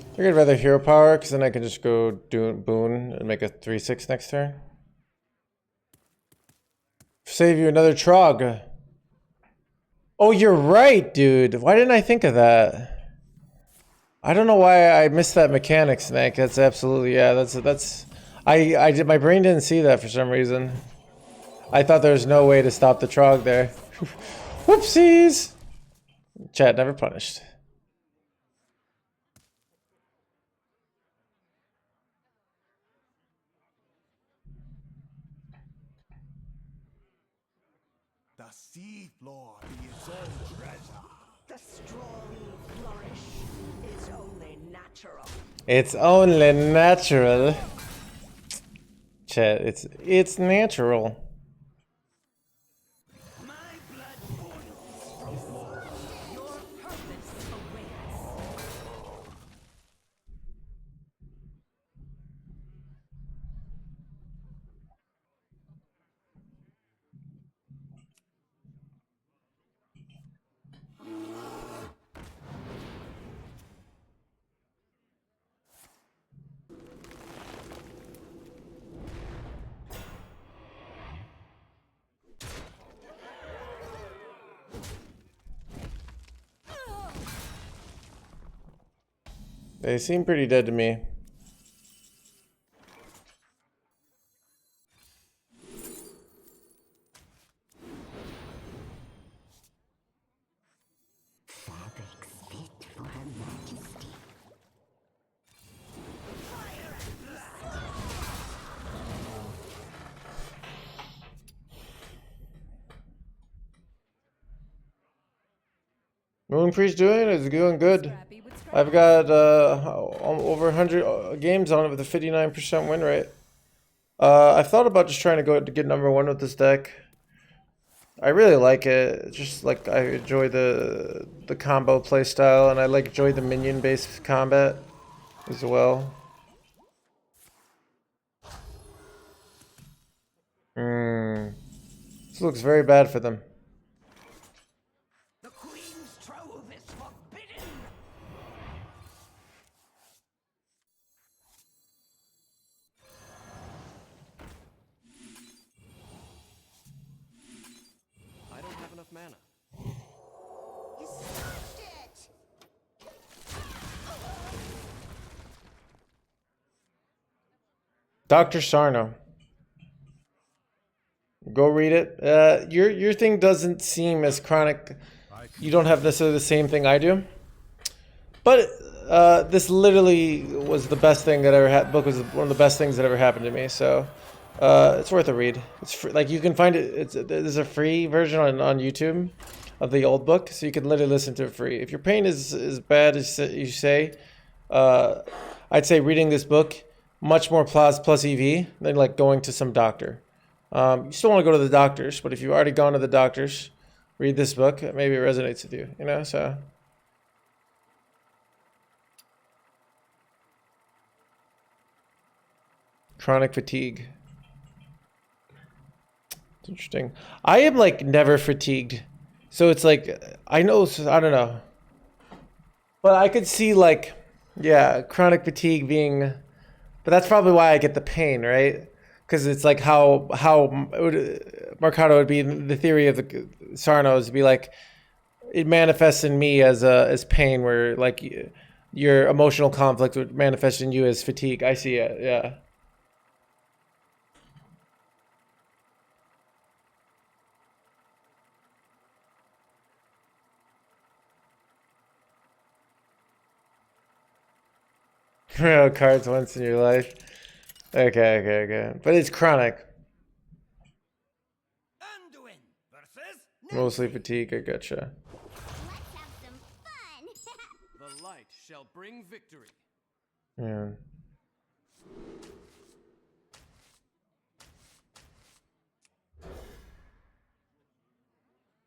I think I'd rather hero power, because then I can just go do boon and make a 3/6 next turn. Save you another Trog. Oh, you're right, dude. Why didn't I think of that? I don't know why I missed that mechanic, Snake. That's absolutely, yeah, I did, my brain didn't see that for some reason. I thought there was no way to stop the Trog there. Whoopsies! Chat never punished. The sea floor is all treasure. The strong flourish is only natural. It's only natural. Chat, it's natural. My blood boils from war. Your purpose awaits. They seem pretty dead to me. Fabrics fit for Her Majesty. Moonpriest doing? It's doing good. I've got over 100 games on it with a 59% win rate. I've thought about just trying to go to get #1 with this deck. I really like it. It's just like I enjoy the combo play style, and I like enjoy the minion based combat as well. This looks very bad for them. The Queen's trove is forbidden. I don't have enough mana. You smashed it! Dr. Sarno. Go read it. Your thing doesn't seem as chronic. You don't have necessarily the same thing I do. But this literally was the best thing that ever happened. Book was one of the best things that ever happened to me. So it's worth a read. It's free. Like you can find it. There's a free version on YouTube of the old book, so you can literally listen to it free. If your pain is as bad as you say, I'd say reading this book much more plus EV than like going to some doctor. You still want to go to the doctors, but if you've already gone to the doctors, read this book. Maybe it resonates with you, you know? So chronic fatigue. It's interesting. I am like never fatigued. So it's like, I know, I don't know. But I could see like, yeah, chronic fatigue being, but that's probably why I get the pain, right? Because it's like how Mercado would be, the theory of the Sarnos would be like, it manifests in me as pain, where like your emotional conflict would manifest in you as fatigue. I see it, yeah. Real cards once in your life. Okay. But it's chronic. Anduin versus Mostly fatigue, I gotcha. Let's have some fun! the light shall bring victory. Yeah.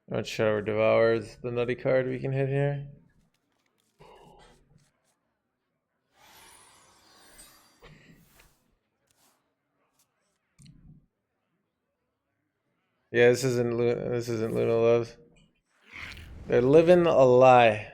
What Shadow Devours the nutty card we can hit here? Yeah, this isn't Luna Love. They're living a lie.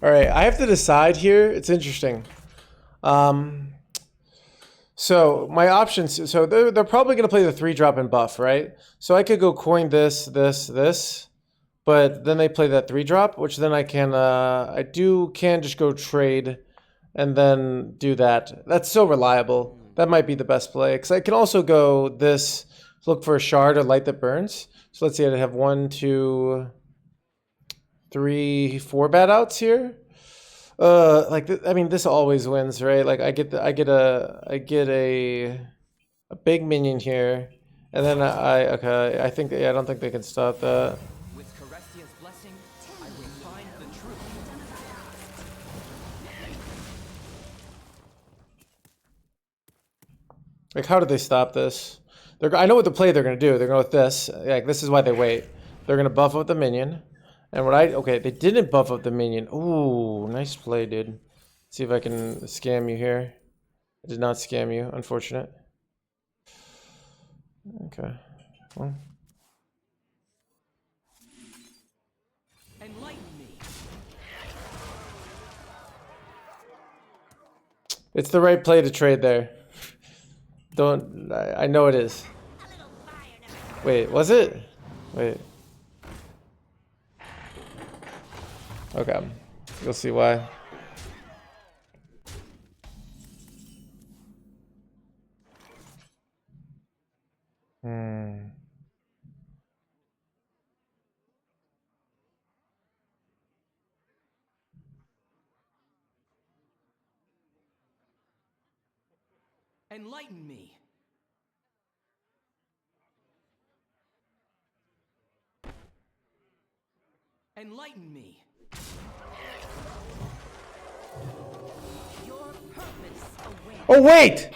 All right, I have to decide here. It's interesting. So my options. So they're probably gonna play the 3-drop and buff, right? So I could go coin this, but then they play that 3-drop, which then I can can just go trade, and then do that. That's so reliable. That might be the best play, because I can also go this, look for a shard or light that burns. So let's see, I have 1, 2, 3, 4 bad outs here. I mean, this always wins, right? Like I get a big minion here, and then I don't think they can stop that. With Carestia's blessing, I will find the truth. Like, how did they stop this? I know what the play they're gonna do. They're going with this. Like, this is why they wait. They're gonna buff up the minion. And they didn't buff up the minion. Ooh, nice play, dude. Let's see if I can scam you here. I did not scam you, unfortunate. Okay. Well. Enlighten me. It's the right play to trade there. Don't. I know it is. Wait, was it? Wait. Okay. You'll see why. Enlighten me. Enlighten me. Your purpose awaits. Oh wait!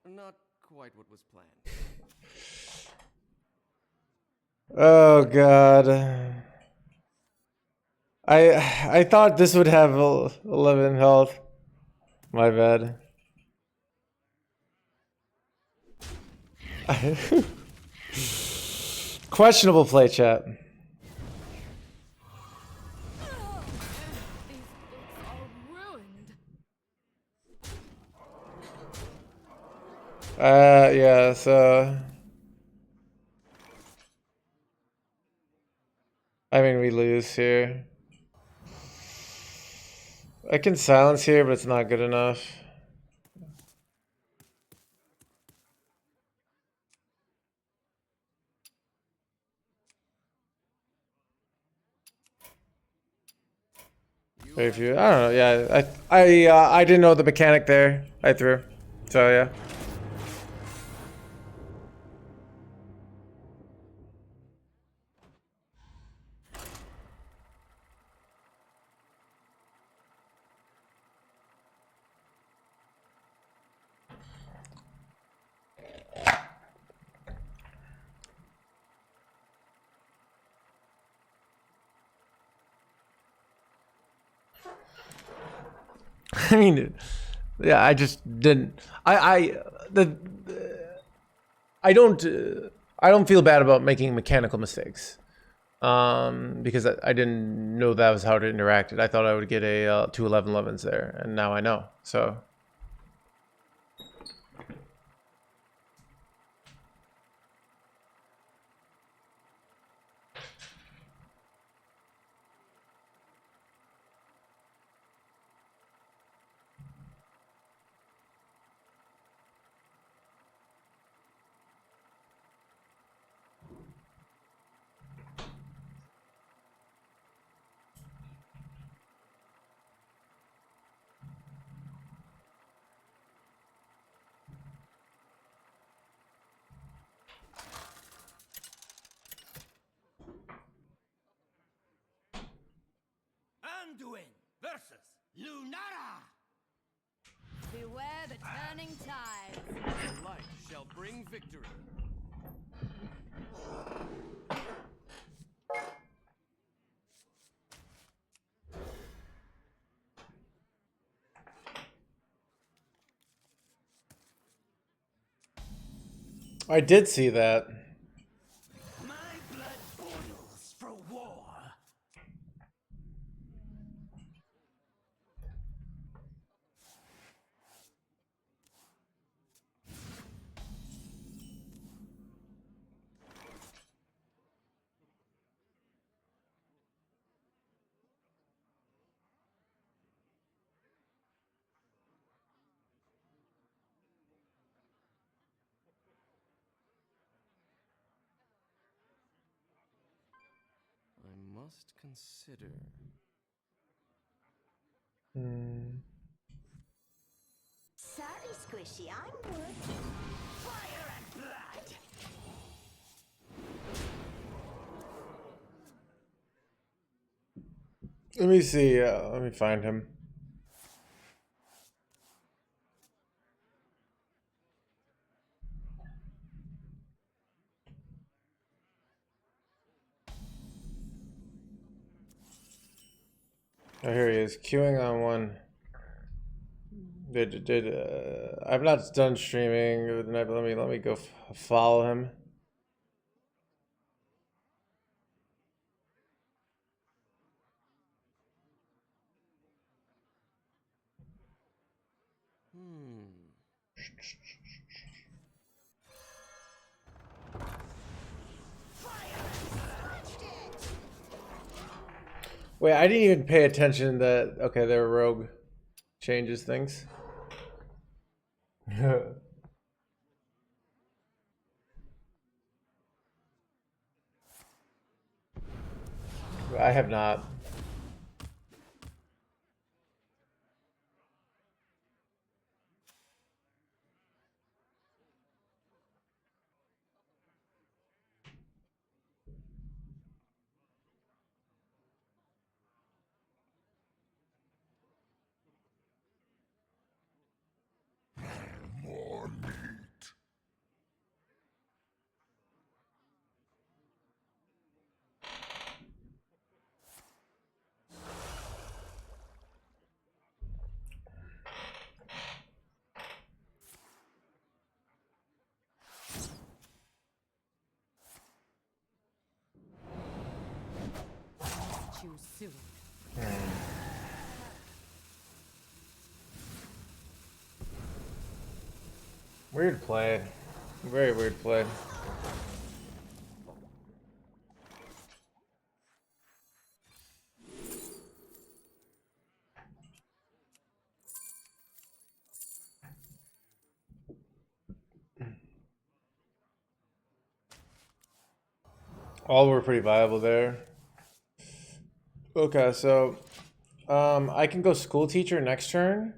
Not quite what was planned. Oh god. I thought this would have 11 health. My bad. Questionable play, chat. These books are ruined. Yeah, so I mean we lose here. I can silence here, but it's not good enough. Very few. I don't know. Yeah, I didn't know the mechanic there. I threw. So yeah. I mean, yeah, I just didn't. I don't feel bad about making mechanical mistakes, because I didn't know that was how it interacted. I thought I would get a 2 11-11s there, and now I know. So. Anduin versus Lunara. Beware the turning tides. The light shall bring victory. I did see that. My blood boils for war. I must consider. Sorry, Squishy, I'm working. Fire and blood. Let me see. Let me find him. Oh, here he is, queuing on one. I've not done streaming tonight, but let me go follow him. Wait, I didn't even pay attention that. Okay, their rogue changes things. I have not. More meat. Choose soon. Weird play. Very weird play. All were pretty viable there. Okay, so I can go school teacher next turn,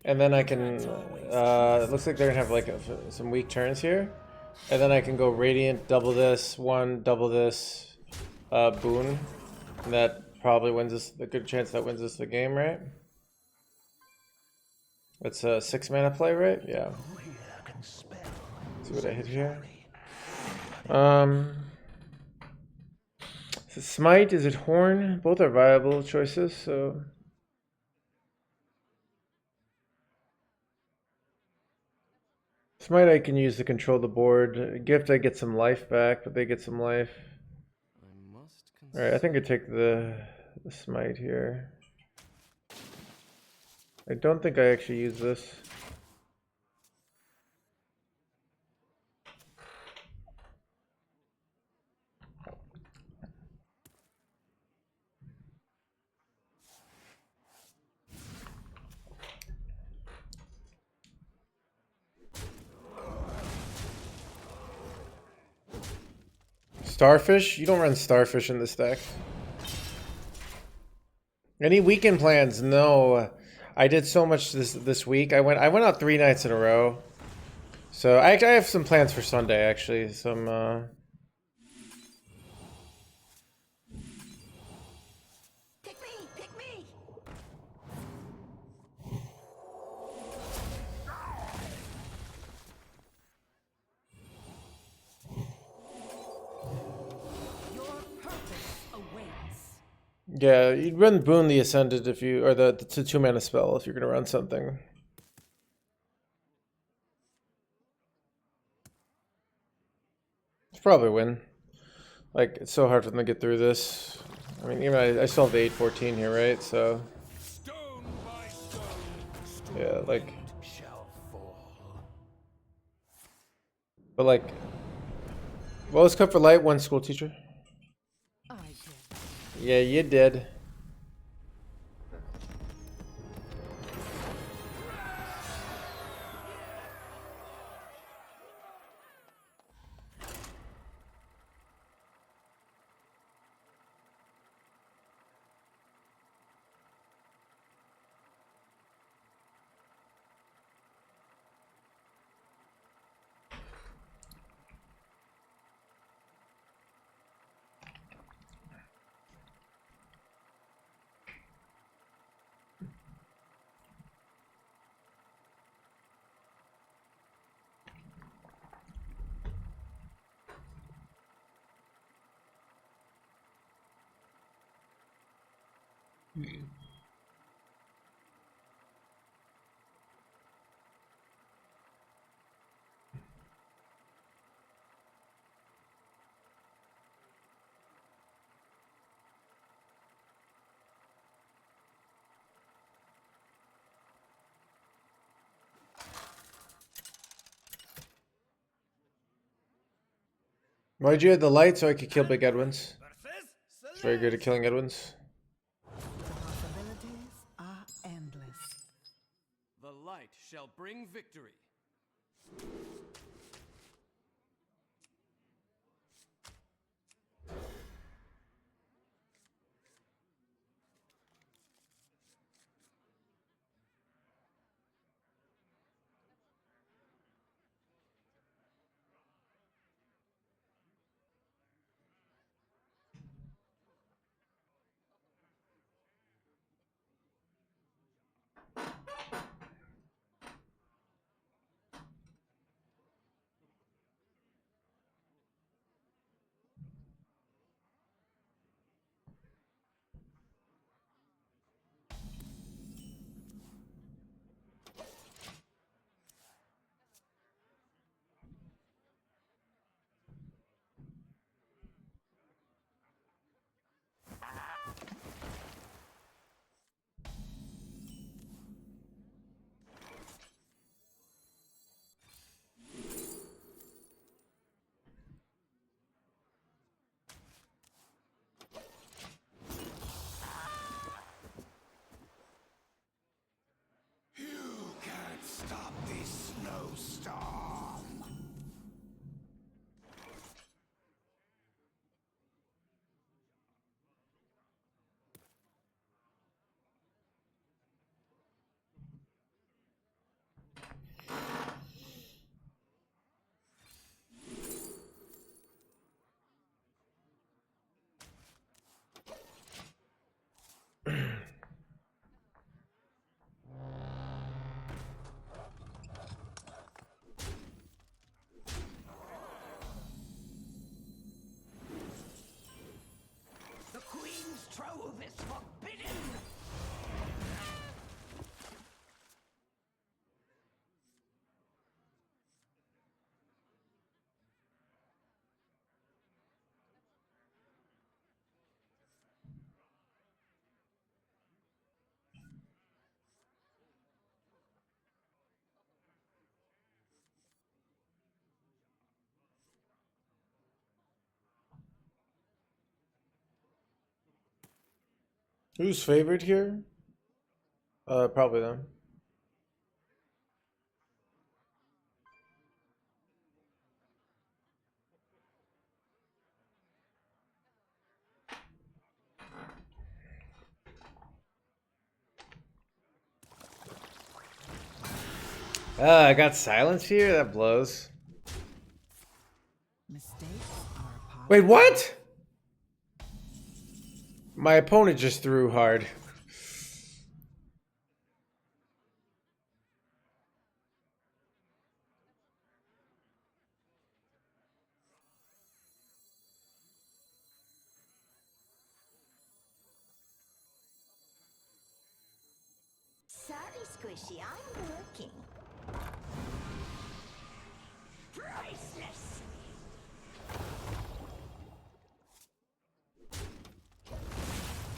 and then I can. It looks like they're gonna have like some weak turns here, and then I can go radiant, double this one, double this, boon, and that probably wins us. A good chance that wins us the game, right? It's a 6 mana play, right? Yeah. See what I hit here. Is it Smite? Is it Horn? Both are viable choices, so. Smite I can use to control the board. Gift I get some life back, but they get some life. Alright, I think I take the Smite here. I don't think I actually use this. Starfish? You don't run Starfish in this deck. Any weekend plans? No. I did so much this week. I went out 3 nights in a row. So I have some plans for Sunday actually. Some Pick me! Pick me! Your purpose awaits. yeah, you'd run Boon the Ascended if you, or the 2 mana spell if you're gonna run something. It's probably win. Like, it's so hard for them to get through this. I mean, even I still have the 814 here, right? So Stone by stone. yeah, like, Shall fall. but like, what was cut for light? One school teacher. I did. Yeah, you did. Why'd you add the light so I could kill big Edwins? It's very good at killing Edwins. The possibilities are endless. The light shall bring victory. Stop this snowstorm. The Queen's trove is forbidden! Who's favored here? Probably them. I got silence here? That blows. Mistakes are a part. Wait, what? My opponent just threw hard. Sorry, Squishy, I'm working. Priceless!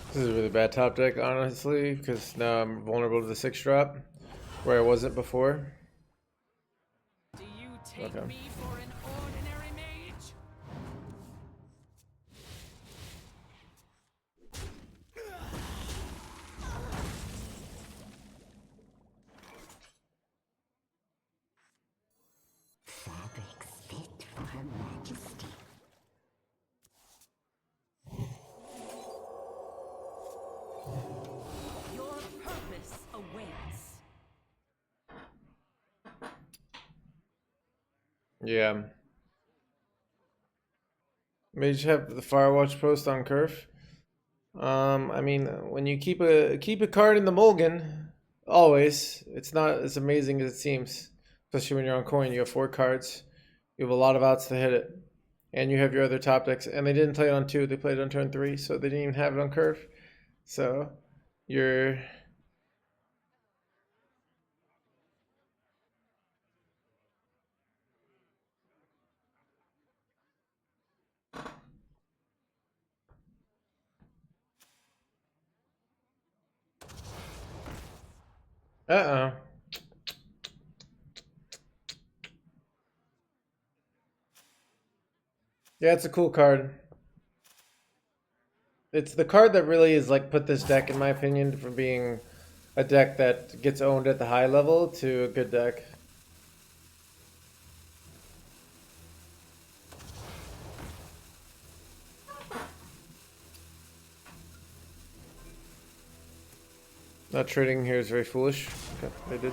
This is a really bad top deck, honestly, because now I'm vulnerable to the 6-drop, where I wasn't before. Do you take Okay. me for an ordinary mage? Fabrics fit for Her Majesty. Your purpose awaits. Yeah. Mage have the Firewatch post on Kerf. I mean, when you keep a card in the mulligan, always, it's not as amazing as it seems. Especially when you're on coin, you have 4 cards. You have a lot of outs to hit it. And you have your other top decks. And they didn't play it on 2, they played it on turn 3, so they didn't even have it on Kerf. So you're uh-oh. Yeah, it's a cool card. It's the card that really is like put this deck, in my opinion, from being a deck that gets owned at the high level to a good deck. Not trading here is very foolish. Okay, they did.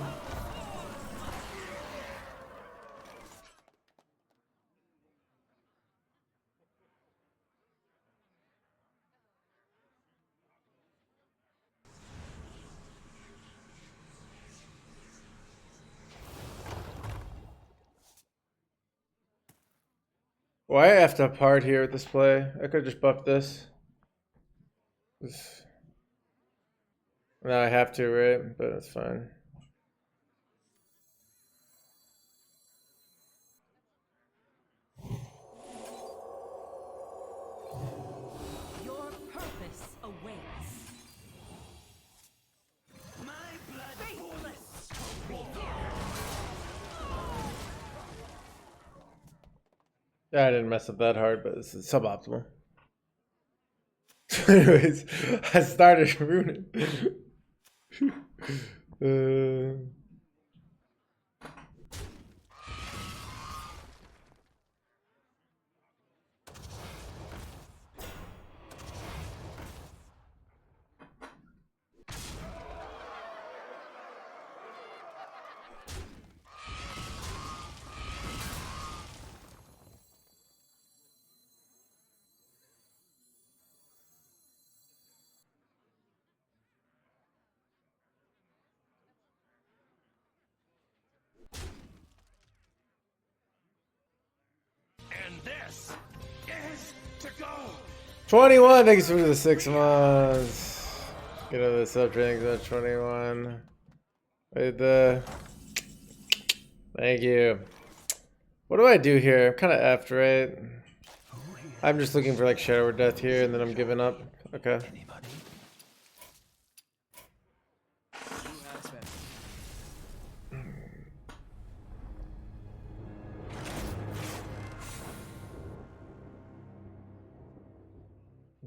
Well, I effed up hard here with this play. I could have just buffed this. Now I have to, right? But it's fine. Your purpose awaits. My blood faithless. Yeah, I didn't mess up that hard, but this is suboptimal. Anyways, I started ruining. And this is to go. 21, thanks for the 6 months. Get over the sub trainings at 21. Wait, thank you. What do I do here? I'm kind of effed, right? I'm just looking for like Shadow or Death here, and then I'm giving up. Okay.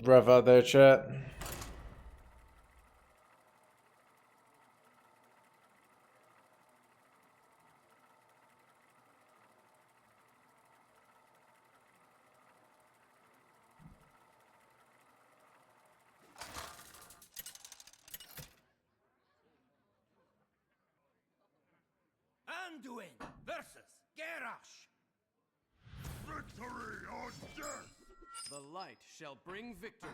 Rough out there, chat. Anduin versus Garrosh. Victory or death. The light shall bring victory.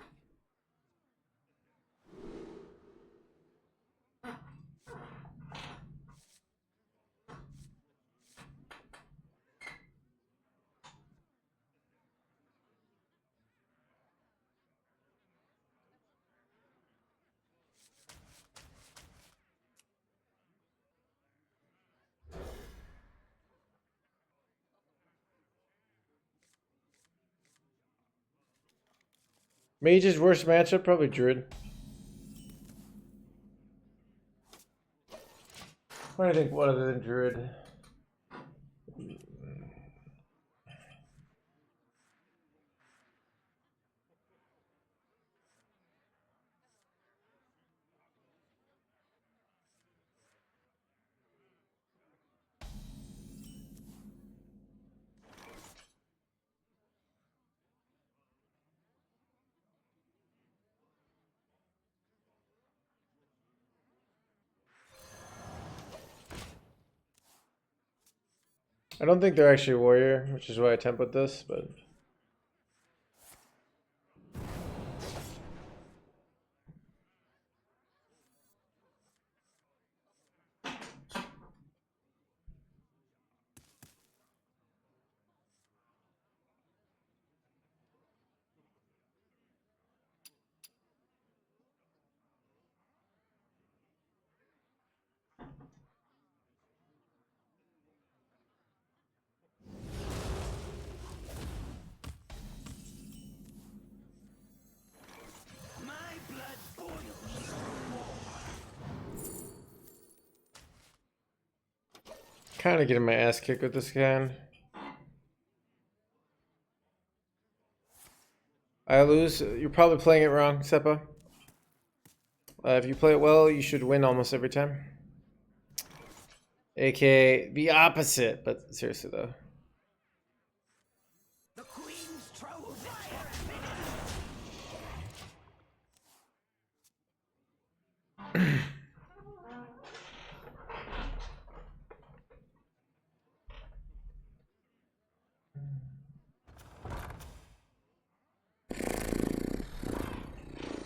Mage's worst matchup? Probably Druid. What do I think? What other than Druid? I don't think they're actually warrior, which is why I template this, but My blood boils. kind of getting my ass kicked with this guy. I lose. You're probably playing it wrong, Seppa. If you play it well, you should win almost every time. AKA the opposite, but seriously though. The Queen's trophy.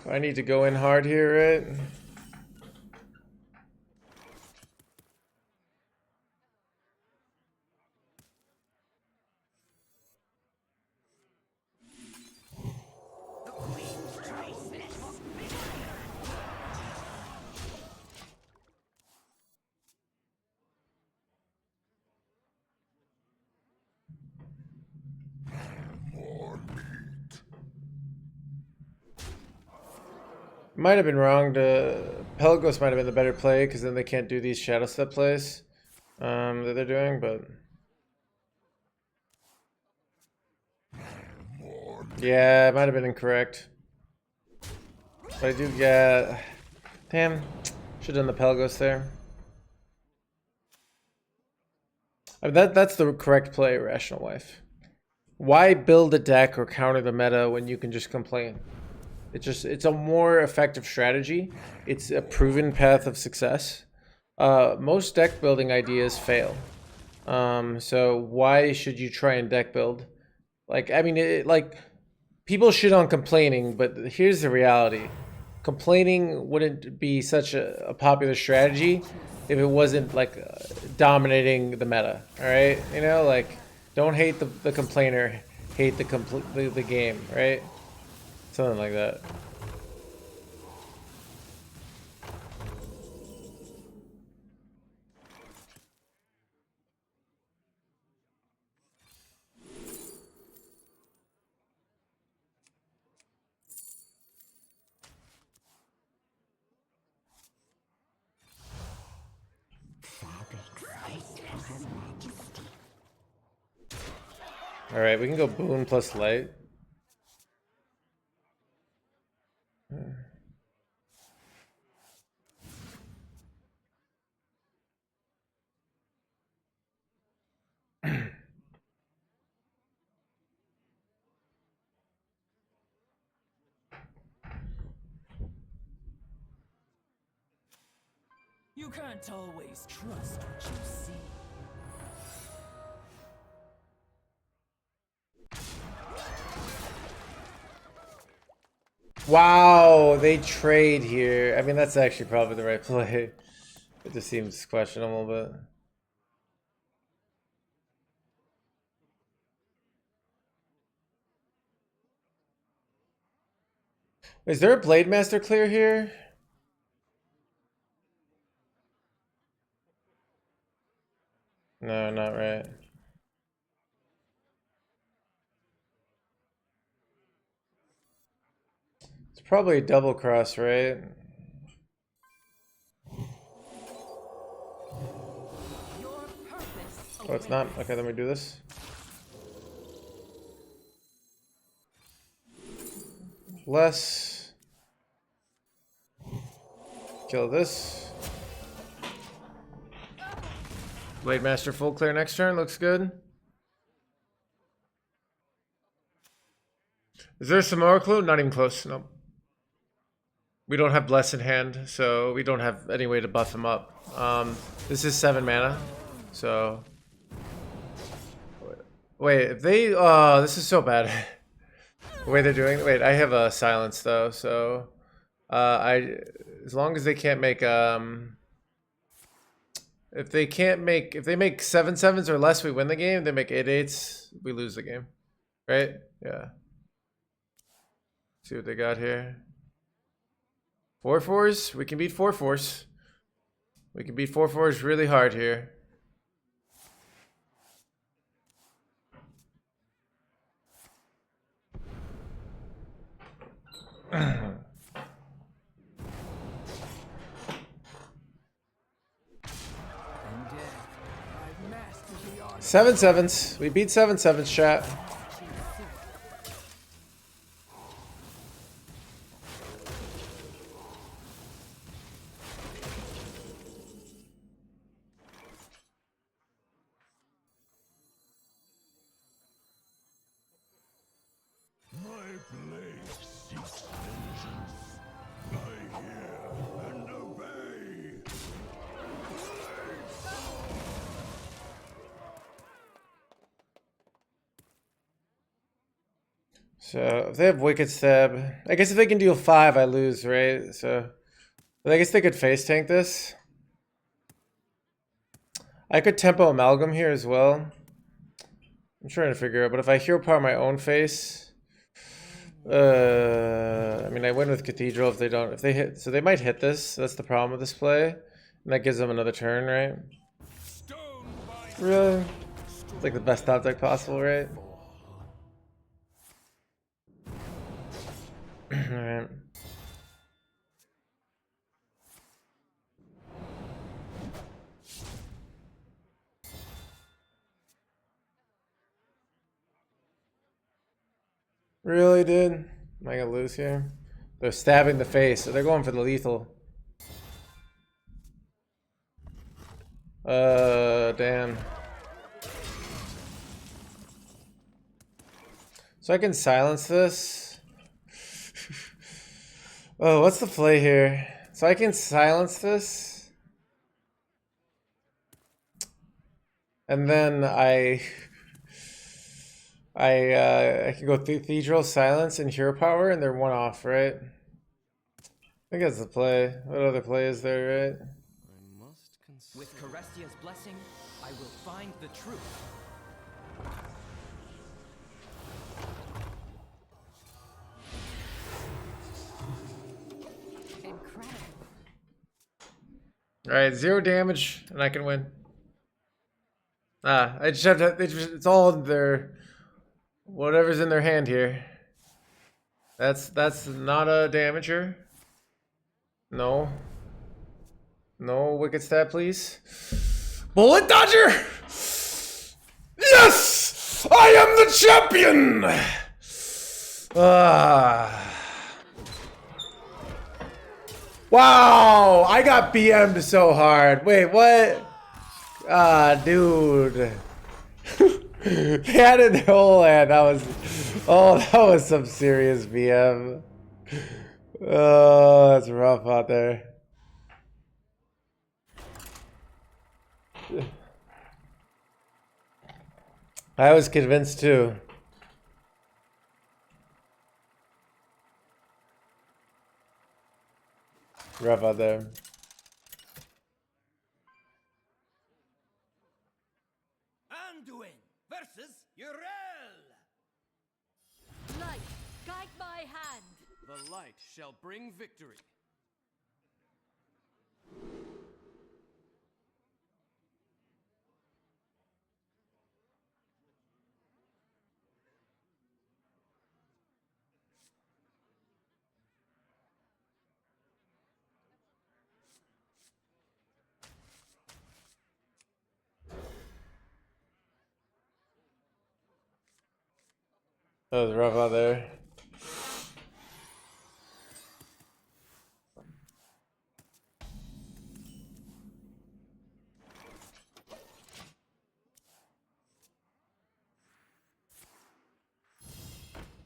I need to go in hard here, right? Might have been wrong to Pelagos might have been the better play because then they can't do these shadow step plays that they're doing, but yeah, it might have been incorrect. But I do get damn, should have done the Pelagos there. I mean, that's the correct play, Rational Wife. Why build a deck or counter the meta when you can just complain? It's a more effective strategy. It's a proven path of success. Most deck building ideas fail. So why should you try and deck build? Like, I mean, like people shit on complaining, but here's the reality. Complaining wouldn't be such a popular strategy if it wasn't like dominating the meta. All right, you know, like don't hate the complainer, hate the game, right? Something like that. All right, we can go boon plus light. You can't always trust what you see. Wow, they trade here. I mean, that's actually probably the right play. It just seems questionable a little bit. Is there a Blade Master clear here? No, not right. It's probably a double cross, right? Oh, it's not? Okay, then we do this. Less. Kill this. Blade Master full clear next turn, looks good. Is there some more clue? Not even close, nope. We don't have Bless in hand, so we don't have any way to buff him up. This is 7 mana, so... Wait, if they... this is so bad. The way they're doing... Wait, I have a silence, though, so... as long as they can't make... If they make 7/7s or less, we win the game. They make 8/8s, we lose the game. Right? Yeah. See what they got here. 4/4s? We can beat 4/4s. We can beat 4/4s really hard here. Seven sevens. We beat 7/7s, chat. So if they have Wicked Stab, I guess if they can deal 5, I lose, right? So I guess they could face tank this. I could tempo Amalgam here as well. I'm trying to figure out, but if I hero power my own face, I mean, I win with Cathedral if they don't, if they hit, so they might hit this. That's the problem with this play, and that gives them another turn, right? Really? It's like the best top deck possible, right? Alright. Really, dude? Am I gonna lose here? They're stabbing the face, so they're going for the lethal. Damn. So I can silence this. Oh, what's the play here? So I can silence this. And then I can go Cathedral, Silence, and Hero Power, and they're one off, right? I think that's the play. What other play is there, right? With Carestia's blessing, I will find the truth. Incredible. Alright, 0 damage, and I can win. I just have to, it's all in their, whatever's in their hand here. That's not a damager. No. No Wicked Stab, please. Bullet Dodger! Yes! I am the champion! Wow! I got BM'd so hard. Wait, what? Dude. They added their whole hand. That was some serious BM. Oh, that's rough out there. I was convinced too. Rough out there. Anduin versus Urel. Light, guide my hand. The light shall bring victory. That was rough out there.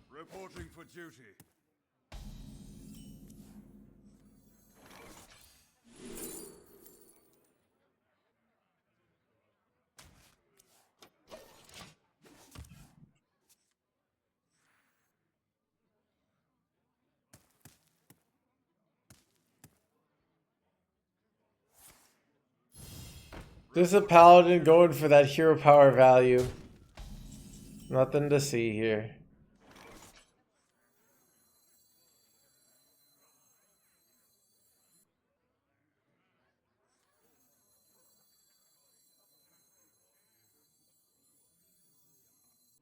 Reporting for duty. There's a paladin going for that hero power value. Nothing to see here.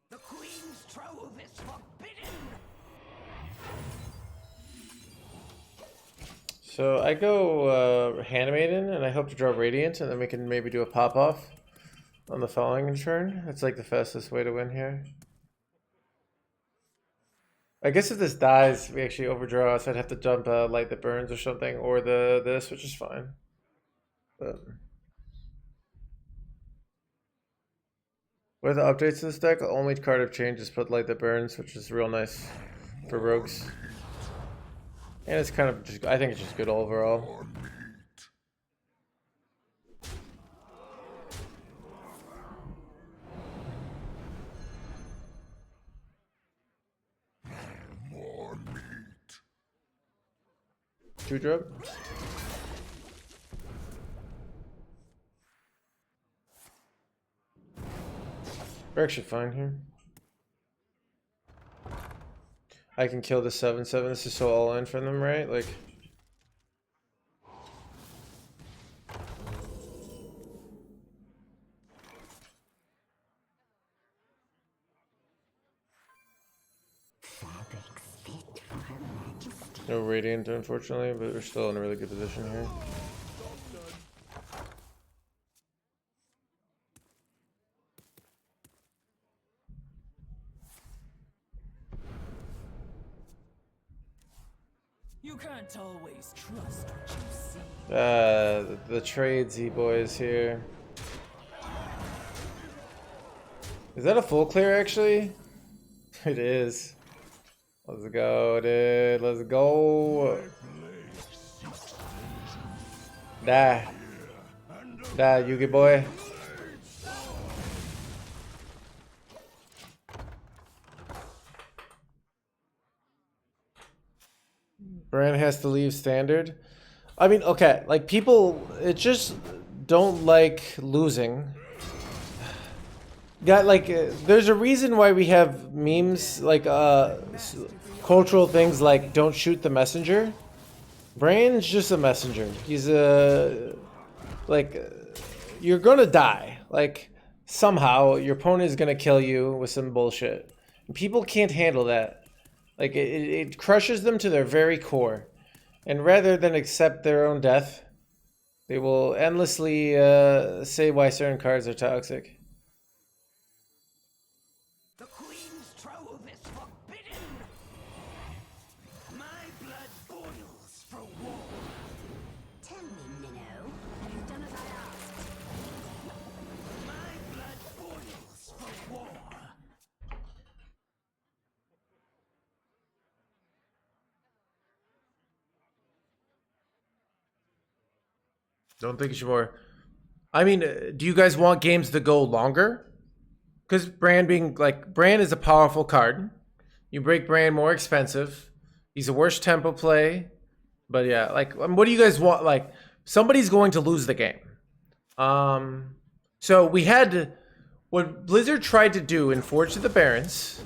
The Queen's trove is forbidden. So I go Handmaiden, and I hope to draw Radiant, and then we can maybe do a pop-off on the following turn. It's like the fastest way to win here. I guess if this dies, we actually overdraw, so I'd have to dump Light That Burns or something, or this, which is fine. But what are the updates to this deck? Only card I've changed is put Light That Burns, which is real nice for rogues. And it's kind of just, I think it's just good overall. 2 drop. We're actually fine here. I can kill the 7/7. This is so all in for them, right? Like. No Radiant, unfortunately, but we're still in a really good position here. You can't always trust what you see. The tradesy boys here. Is that a full clear actually? It is. Let's go, dude. Let's go. Die. Die, Yugi boy. Brand has to leave standard. I mean, okay, like people, it just don't like losing. Got like, there's a reason why we have memes like cultural things like "Don't shoot the messenger." Brand's just a messenger. He's a you're gonna die. Like somehow your opponent is gonna kill you with some bullshit. And people can't handle that. Like it crushes them to their very core. And rather than accept their own death, they will endlessly say why certain cards are toxic. The Queen's trove is forbidden. My blood boils for war. Tell me, Minnow, have you done as I asked? My blood boils for war. Don't think you should more. I mean, do you guys want games to go longer? Because Brand is a powerful card. You break Brand more expensive. He's a worse tempo play. But yeah, like, what do you guys want? Like, somebody's going to lose the game. So we had what Blizzard tried to do in Forge of the Barons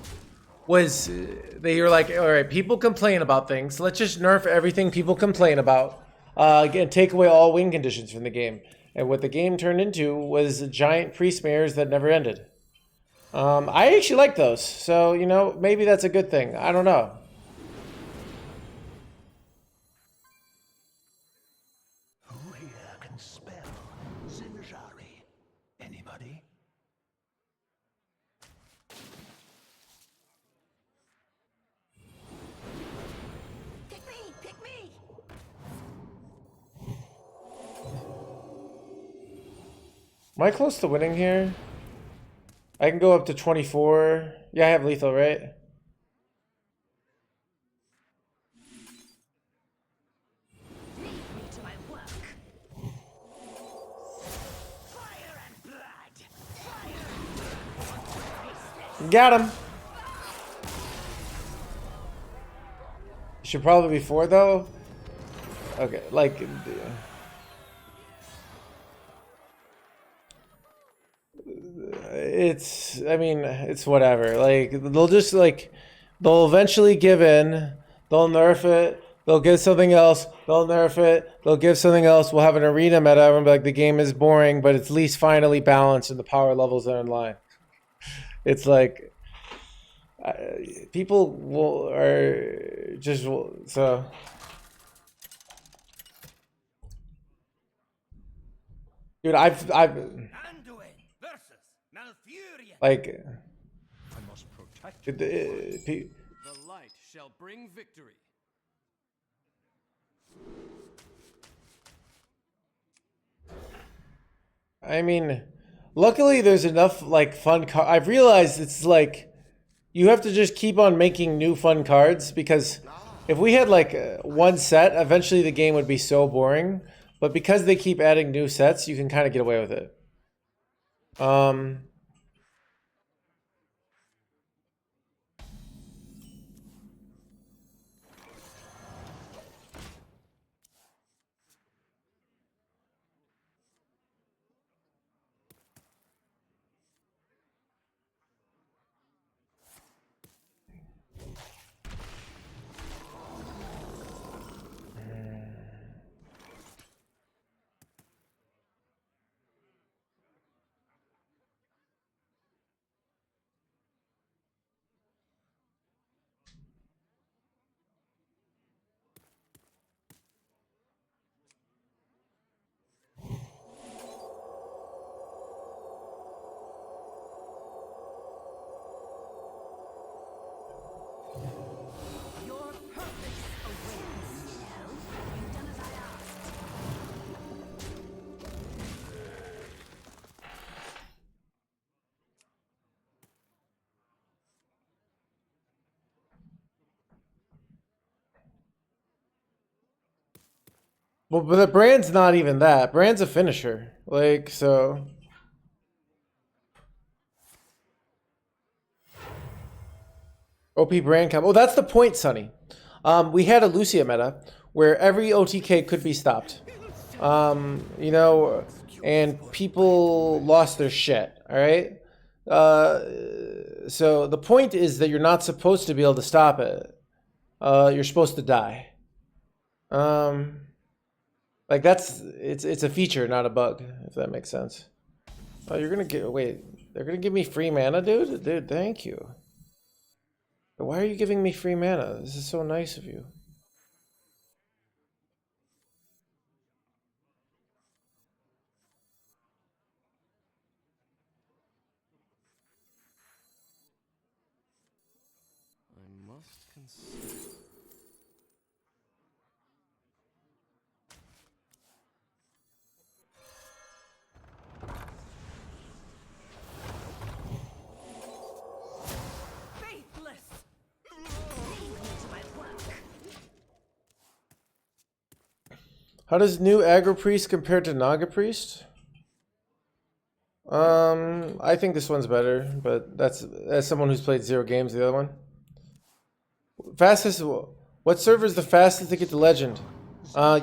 was they were like, all right, people complain about things. Let's just nerf everything people complain about. Again, take away all win conditions from the game. And what the game turned into was giant priest mares that never ended. I actually like those. So, you know, maybe that's a good thing. I don't know. Who here can spell Zinjari? Anybody? Pick me! Pick me! Am I close to winning here? I can go up to 24. Yeah, I have lethal, right? Leave me to my work. Fire and blood! Fire! Got him. Should probably be 4 though. Okay, like it's, I mean, it's whatever. Like they'll just like they'll eventually give in. They'll nerf it. They'll give something else. They'll nerf it. They'll give something else. We'll have an arena meta. And be like, the game is boring, but it's at least finally balanced and the power levels are in line. It's like people are just so. Dude, I've Anduin versus Malfurion. like I must protect the light shall bring victory. I mean, luckily there's enough like fun I've realized it's like you have to just keep on making new fun cards, because if we had like one set, eventually the game would be so boring. But because they keep adding new sets, you can kind of get away with it. Well, but the brand's not even that. Brand's a finisher. Like, so. OP brand comp. Oh, that's the point, Sonny. We had a Lucia meta where every OTK could be stopped. You know, and people lost their shit. All right. So the point is that you're not supposed to be able to stop it. You're supposed to die. Like it's a feature, not a bug, if that makes sense. Oh, you're gonna get they're gonna give me free mana, dude? Dude, thank you. Why are you giving me free mana? This is so nice of you. I must consider. How does new aggro priest compare to Naga priest? I think this one's better, but that's as someone who's played 0 games, the other one. Fastest, what server is the fastest to get to Legend?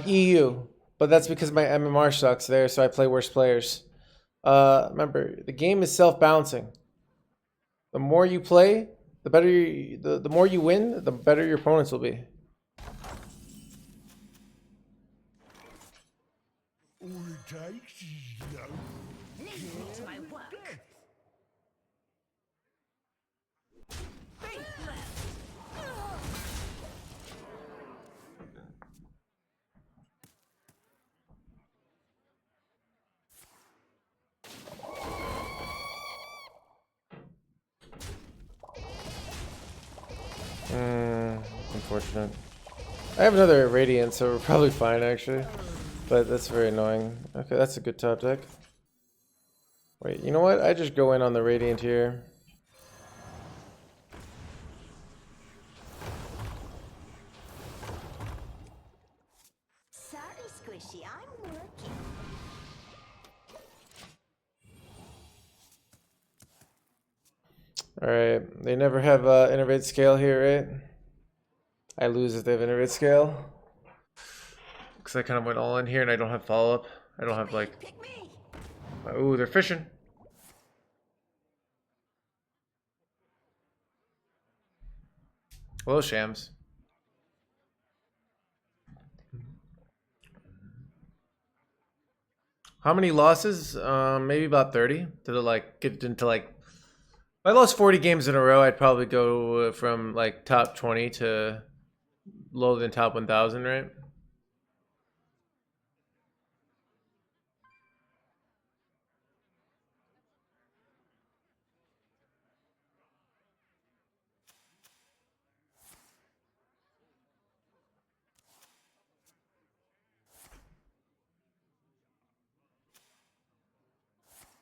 EU, but that's because my MMR sucks there, so I play worse players. Remember, the game is self-balancing. The more you play, the better the more you win, the better your opponents will be. All it takes is Leave me to my work. Unfortunate. I have another Radiant, so we're probably fine actually. But that's very annoying. Okay, that's a good top deck. Wait, you know what? I just go in on the Radiant here. Sorry, Squishy, I'm working. Alright, they never have innervate scale here, right? I lose if they have innervate scale. Because I kind of went all in here and I don't have follow-up. I don't have like... Pick me. Ooh, they're fishing. Hello, Shams. How many losses? Maybe about 30. Did it like get into like... If I lost 40 games in a row, I'd probably go from like top 20 to lower than top 1,000, right?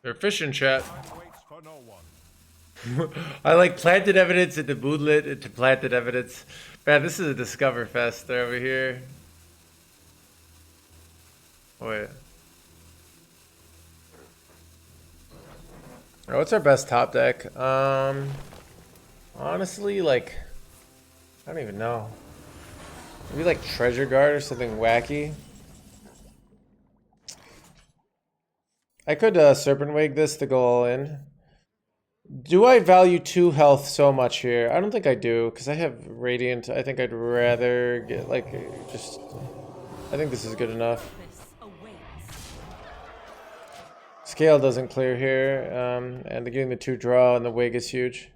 They're fishing, chat. waits for no one. I like planted evidence into moodlet into planted evidence. Man, this is a discover fest over here. Wait. Oh, what's our best top deck? Honestly, like, I don't even know. Maybe like Treasure Guard or something wacky. I could Serpent Wake this to go all in. Do I value 2 health so much here? I don't think I do, because I have Radiant. I think I'd rather get, like, just... I think this is good enough. Scale doesn't clear here, and getting the 2 draw and the Wig is huge.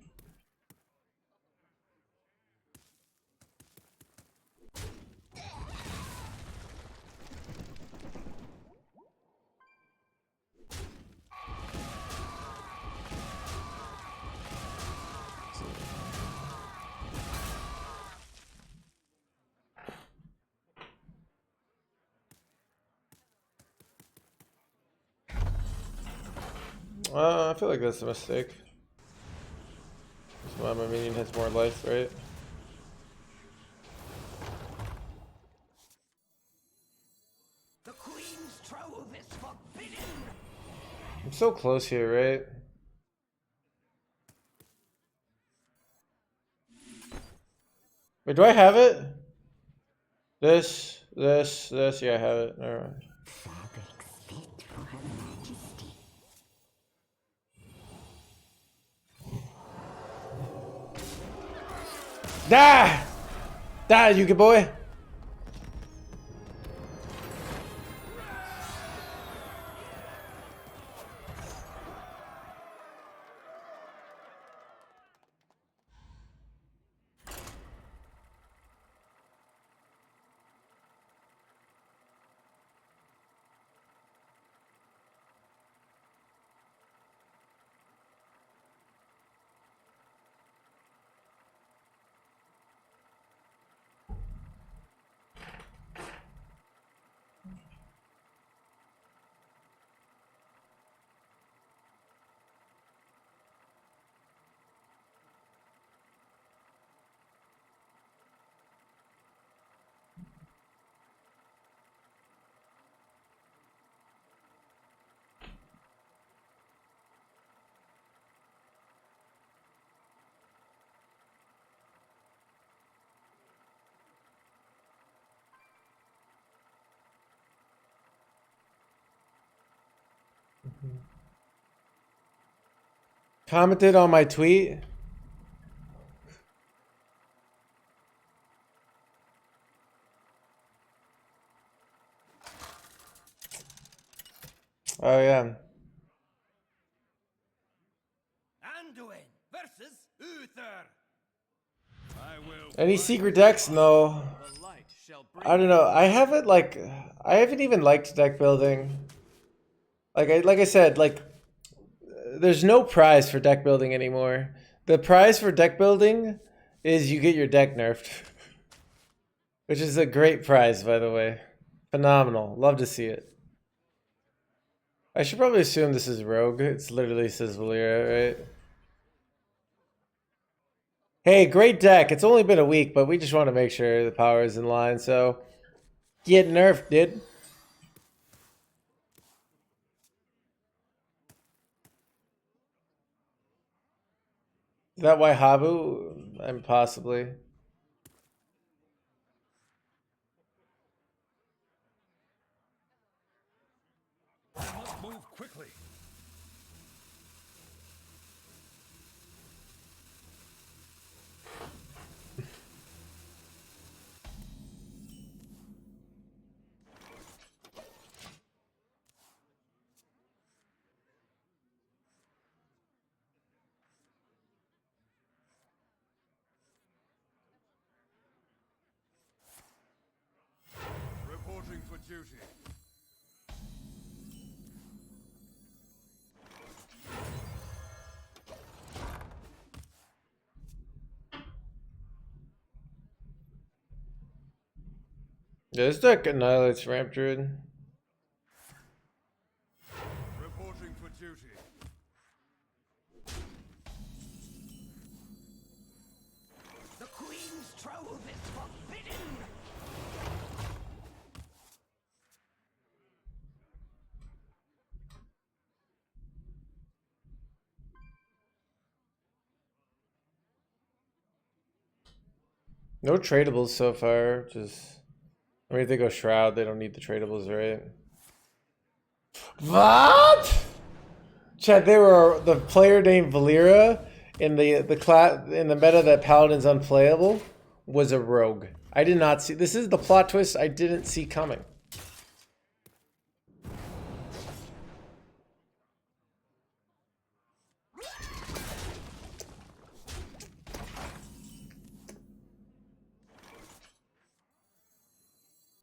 I feel like that's a mistake. My minion has more life, right? I'm so close here, right? Wait, do I have it? This. Yeah, I have it. All right. Fabrics fit for Her Majesty. Die, you good boy. Commented on my tweet. Oh yeah. Anduin versus Uther. I will Any secret decks? No. the light shall bring I don't know. I haven't even liked deck building. Like I said, like there's no prize for deck building anymore. The prize for deck building is you get your deck nerfed. Which is a great prize, by the way. Phenomenal. Love to see it. I should probably assume this is Rogue. It's literally says Valyria, right? Hey, great deck. It's only been a week, but we just want to make sure the power is in line, so get nerfed, dude. Is that why Habu? I'm possibly. I must move quickly. Reporting for duty. Yeah, this deck annihilates Ramp Druid. Reporting for duty. the Queen's trove is forbidden. No tradables so far. Just, I mean, if they go Shroud, they don't need the tradables, right? What? Chad, they were the player named Valyria in the class in the meta that Paladin's unplayable was a rogue. I did not see. This is the plot twist I didn't see coming.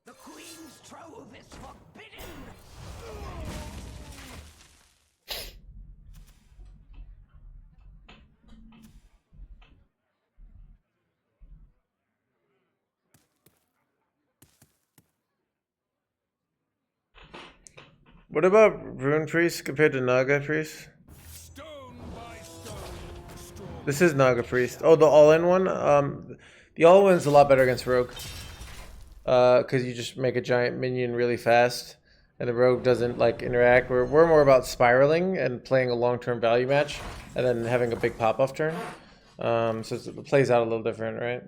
The Queen's trove is forbidden. What about Rune Priest compared to Naga Priest? Stone by stone. Strong. This is Naga Priest. Oh, the all-in one? The all-in's a lot better against Rogue. Because you just make a giant minion really fast. and the rogue doesn't like interact. We're more about spiraling and playing a long-term value match, and then having a big pop-off turn. So it plays out a little different, right?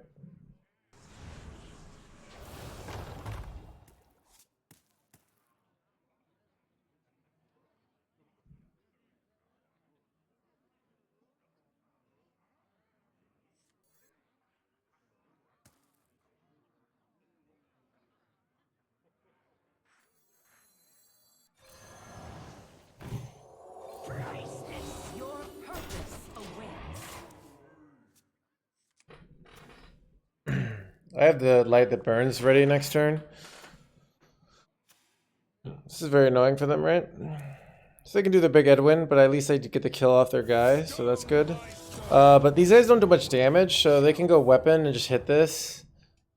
Your purpose awaits. I have the light that burns ready next turn. This is very annoying for them, right? So they can do the big Edwin, but at least they get the kill off their guy, so that's good. But these guys don't do much damage, so they can go weapon and just hit this.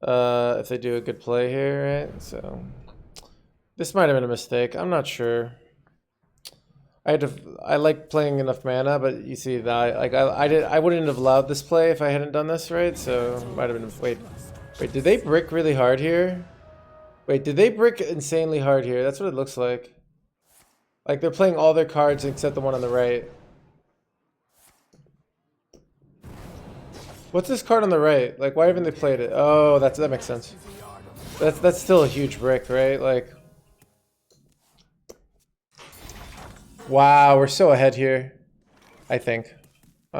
If they do a good play here, right? So this might have been a mistake. I'm not sure. I like playing enough mana, but you see that I wouldn't have allowed this play if I hadn't done this, right? So it might have been wait, did they brick really hard here? Wait, did they brick insanely hard here? That's what it looks like. Like they're playing all their cards except the one on the right. What's this card on the right? Like why haven't they played it? Oh, that makes sense. That's still a huge brick, right? Like wow, we're so ahead here, I think. Who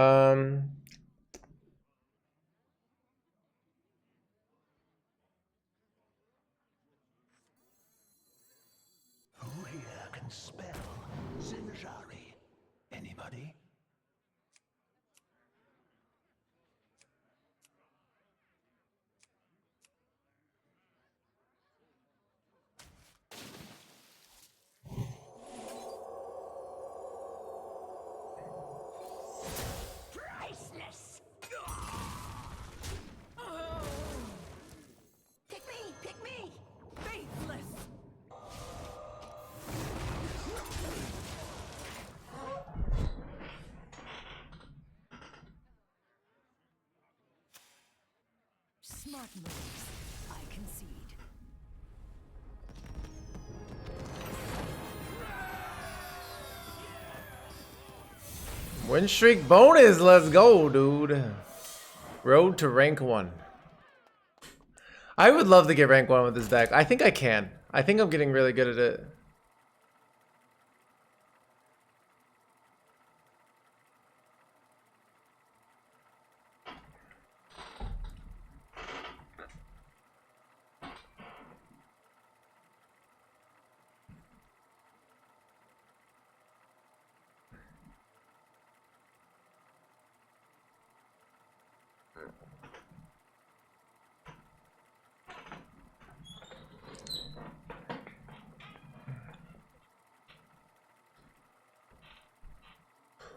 here can spell Zinjari? Anybody? Priceless. Pick me, pick me. Faithless. Smart moves. I concede. Win streak bonus, let's go, dude. Road to rank 1. I would love to get rank 1 with this deck. I think I can. I think I'm getting really good at it.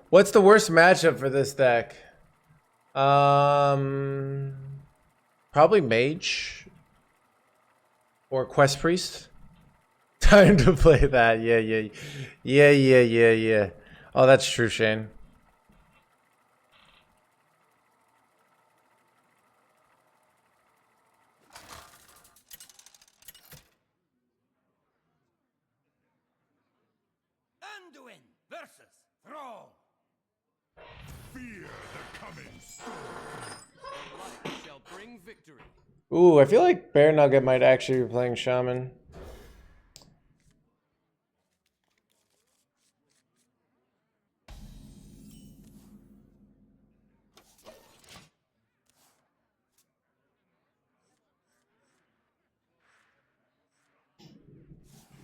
What's the worst matchup for this deck? Probably Mage or Quest Priest. Time to play that. Yeah. Oh, that's true, Shane. Anduin versus Thrall. Fear the coming storm. Light shall bring victory. Ooh, I feel like Bear Nugget might actually be playing Shaman.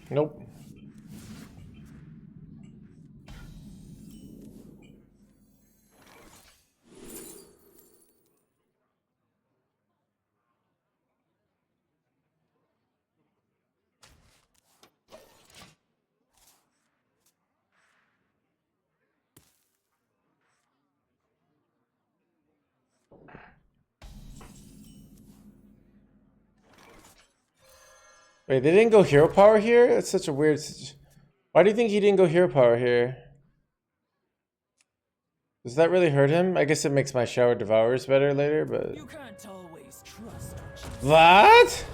Nope. Wait, they didn't go hero power here? That's such a weird... Why do you think he didn't go hero power here? Does that really hurt him? I guess it makes my Shower Devourers better later, but... You can't always trust. What?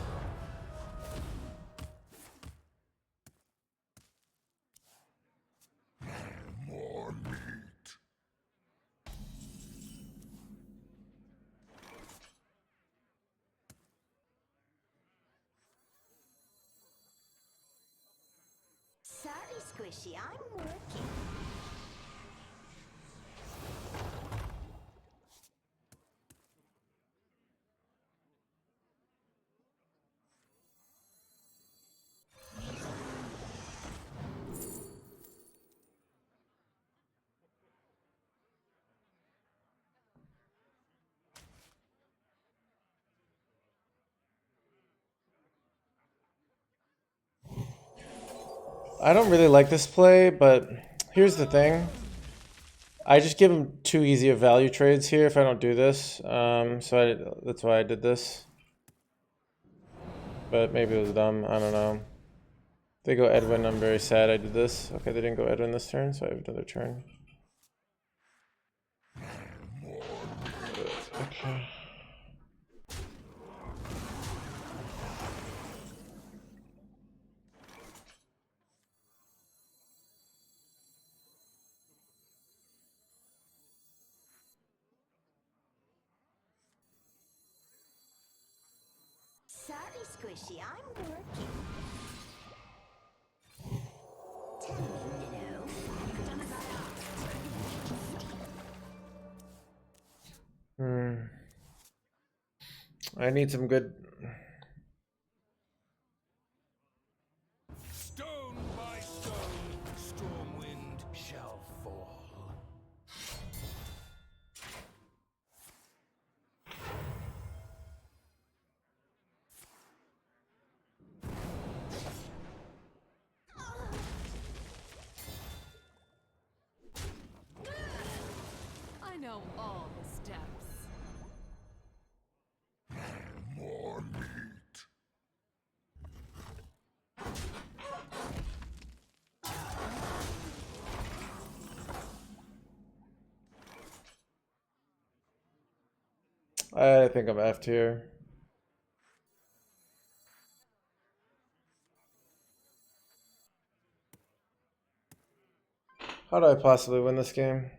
squishy, I'm working. I don't really like this play, but here's the thing. I just give him too easy of value trades here if I don't do this. That's why I did this. But maybe it was dumb. I don't know. They go Edwin. I'm very sad I did this. Okay, they didn't go Edwin this turn, so I have another turn. Okay. Sorry, squishy, I'm working. Tell me, minnow. I need some good. Stone by stone, Stormwind shall fall. I know all the steps. More meat. I think I'm F tier. How do I possibly win this game?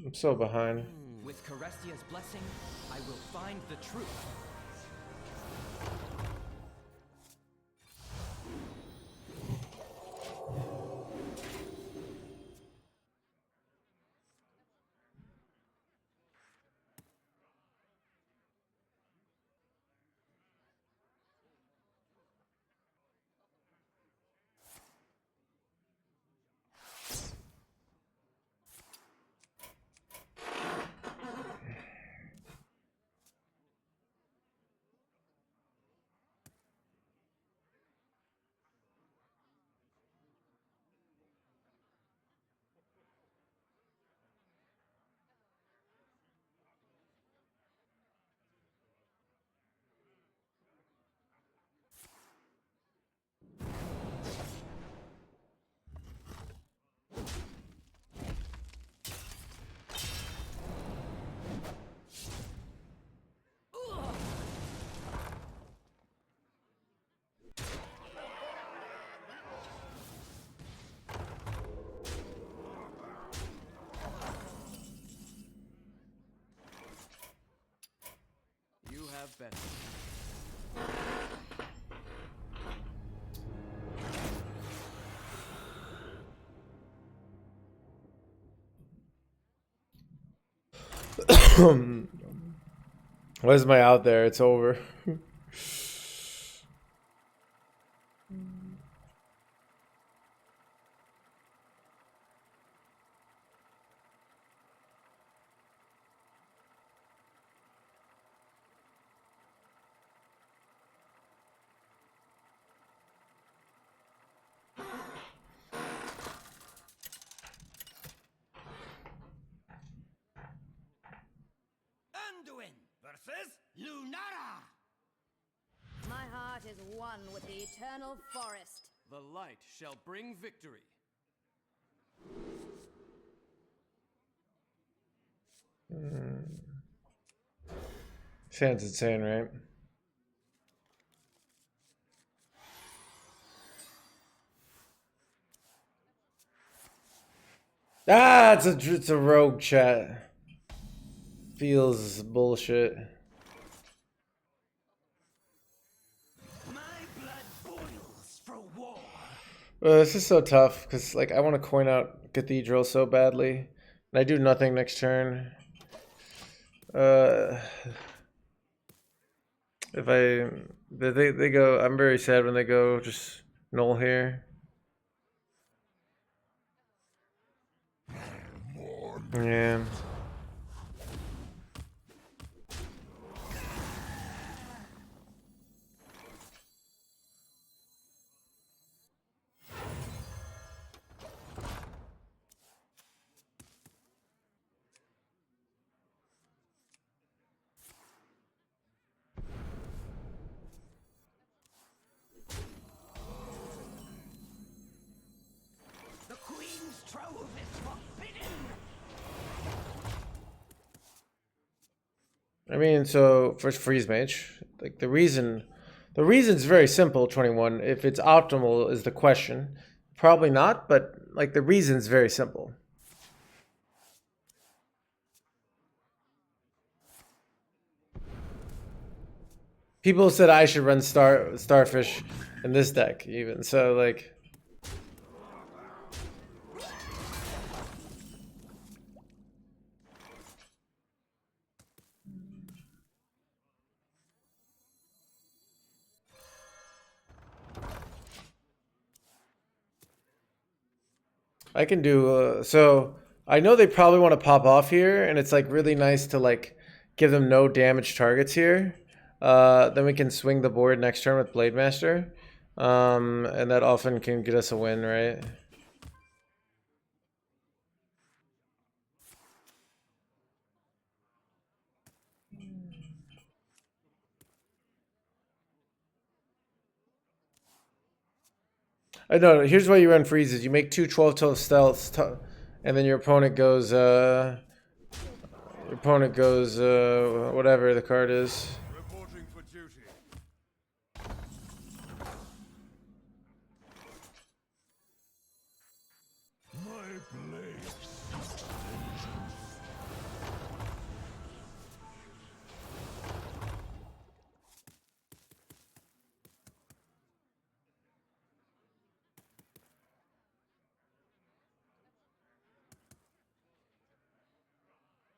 I'm so behind. With Carestia's blessing, I will find the truth. You have been. Where's my out there? It's over. Anduin versus Lunara. My heart is one with the eternal forest. The light shall bring victory. Sounds insane, right? Ah, it's a rogue chat. Feels bullshit. My blood boils for war. This is so tough because like I want to coin out Cathedral so badly, and I do nothing next turn. If they go, I'm very sad when they go just null here. Yeah. The Queen's trove is forbidden. I mean, so first freeze mage, like the reason's very simple. 21. If it's optimal is the question. Probably not, but like the reason's very simple. People said I should run Starfish in this deck, even so. Like, I can do so. I know they probably want to pop off here, and it's like really nice to like give them no damage targets here. Then we can swing the board next turn with Blade Master, and that often can get us a win, right? I know. Here's why you run freezes. You make 2 12-12 stealths, and then your opponent goes. Whatever the card is. Reporting for duty. My blade.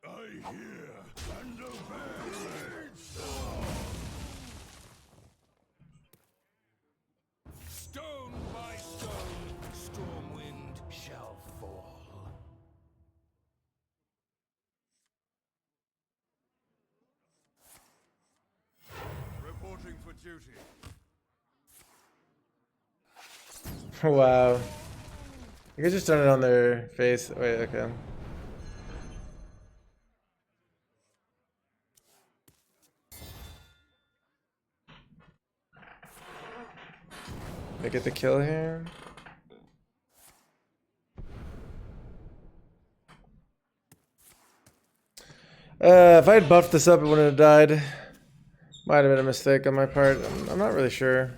I hear and obey. Stone by stone, Stormwind shall fall. Reporting for duty. Wow. You guys just done it on their face. Wait, okay. They get the kill here. If I had buffed this up, it wouldn't have died. Might have been a mistake on my part. I'm not really sure.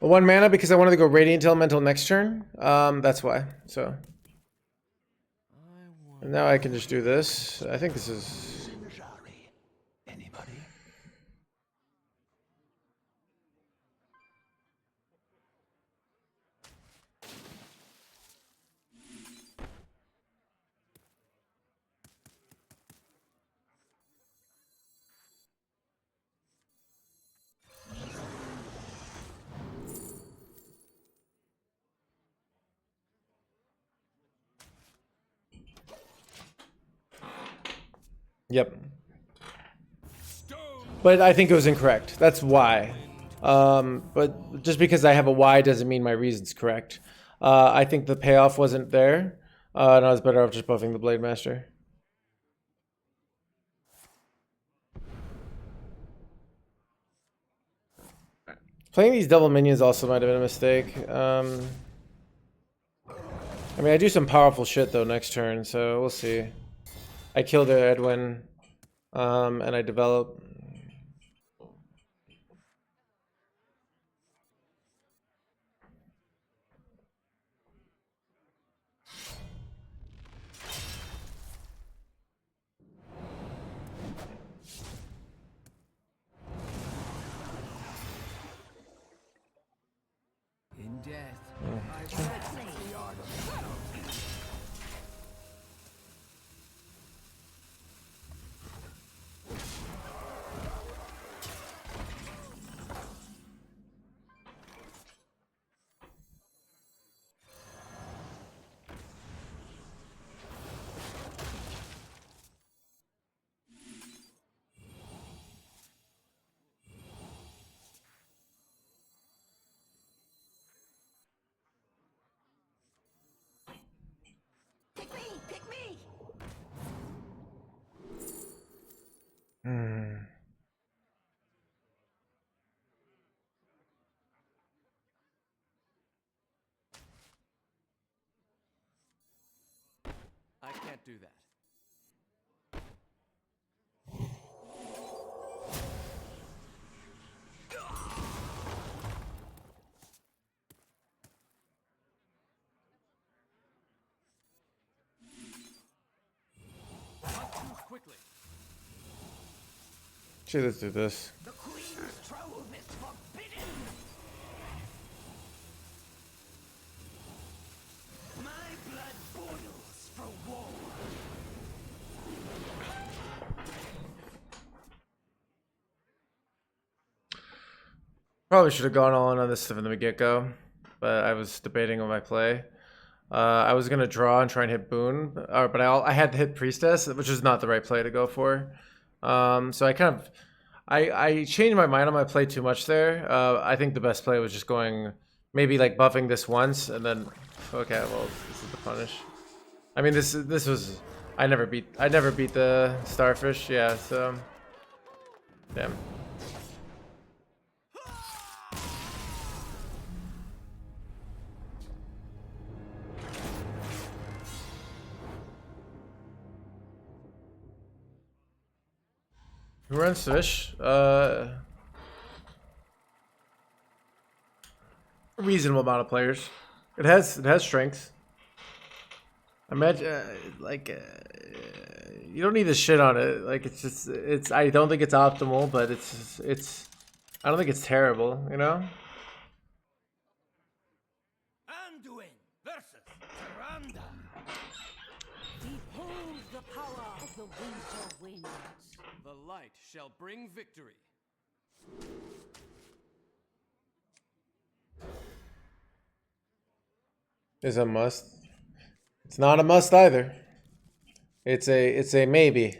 Well, 1 mana because I wanted to go Radiant Elemental next turn. That's why. So. And now I can just do this. I think this is. Anybody? Yep. But I think it was incorrect. That's why. But just because I have a Y doesn't mean my reason's correct. I think the payoff wasn't there. And I was better off just buffing the Blade Master. Playing these double minions also might have been a mistake. I mean, I do some powerful shit though next turn, so we'll see. I kill their Edwin, and I develop. Pick me! Pick me! I can't do that. Must move quickly. Gee, let's do this. The Queen's trove is forbidden! My blood boils for war! Probably should have gone all in on this from the get-go, but I was debating on my play. I was gonna draw and try and hit Boon, but I had to hit Priestess, which is not the right play to go for. So I changed my mind on my play too much there. I think the best play was just going maybe like buffing this once and then okay, well this is the punish. I mean this was I never beat the Starfish, yeah, so damn. Who runs Fish? A reasonable amount of players. It has strengths. Imagine you don't need to shit on it. Like it's I don't think it's optimal, but it's I don't think it's terrible, you know? Anduin versus Tyrande. Behold the power of the winter winds. The light shall bring victory. Is a must. It's not a must either. It's a maybe.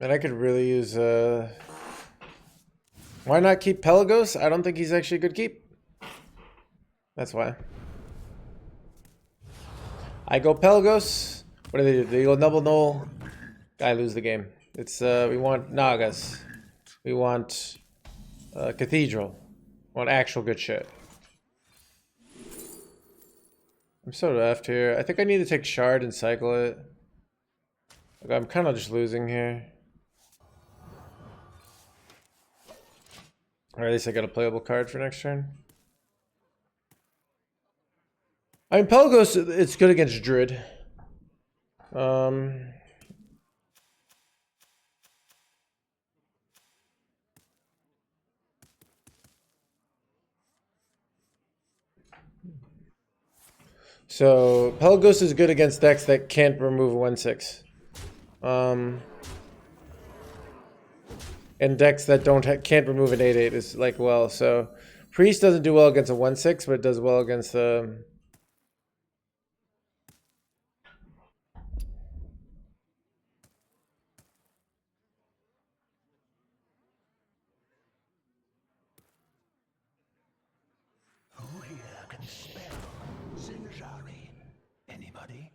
And I could really use why not keep Pelagos? I don't think he's actually a good keep. That's why. I go Pelagos. What do they do? They go double null. I lose the game. It's we want Nagas. We want Cathedral. We want actual good shit. I'm so effed here. I think I need to take Shard and cycle it. Okay, I'm kind of just losing here. Or at least I got a playable card for next turn. I mean, Pelagos, it's good against Druid. So, Pelagos is good against decks that can't remove 1/6. And decks that can't remove an 8/8 is like well. So Priest doesn't do well against a 1/6, but it does well against the. Who here can spell Zinjari? Anybody?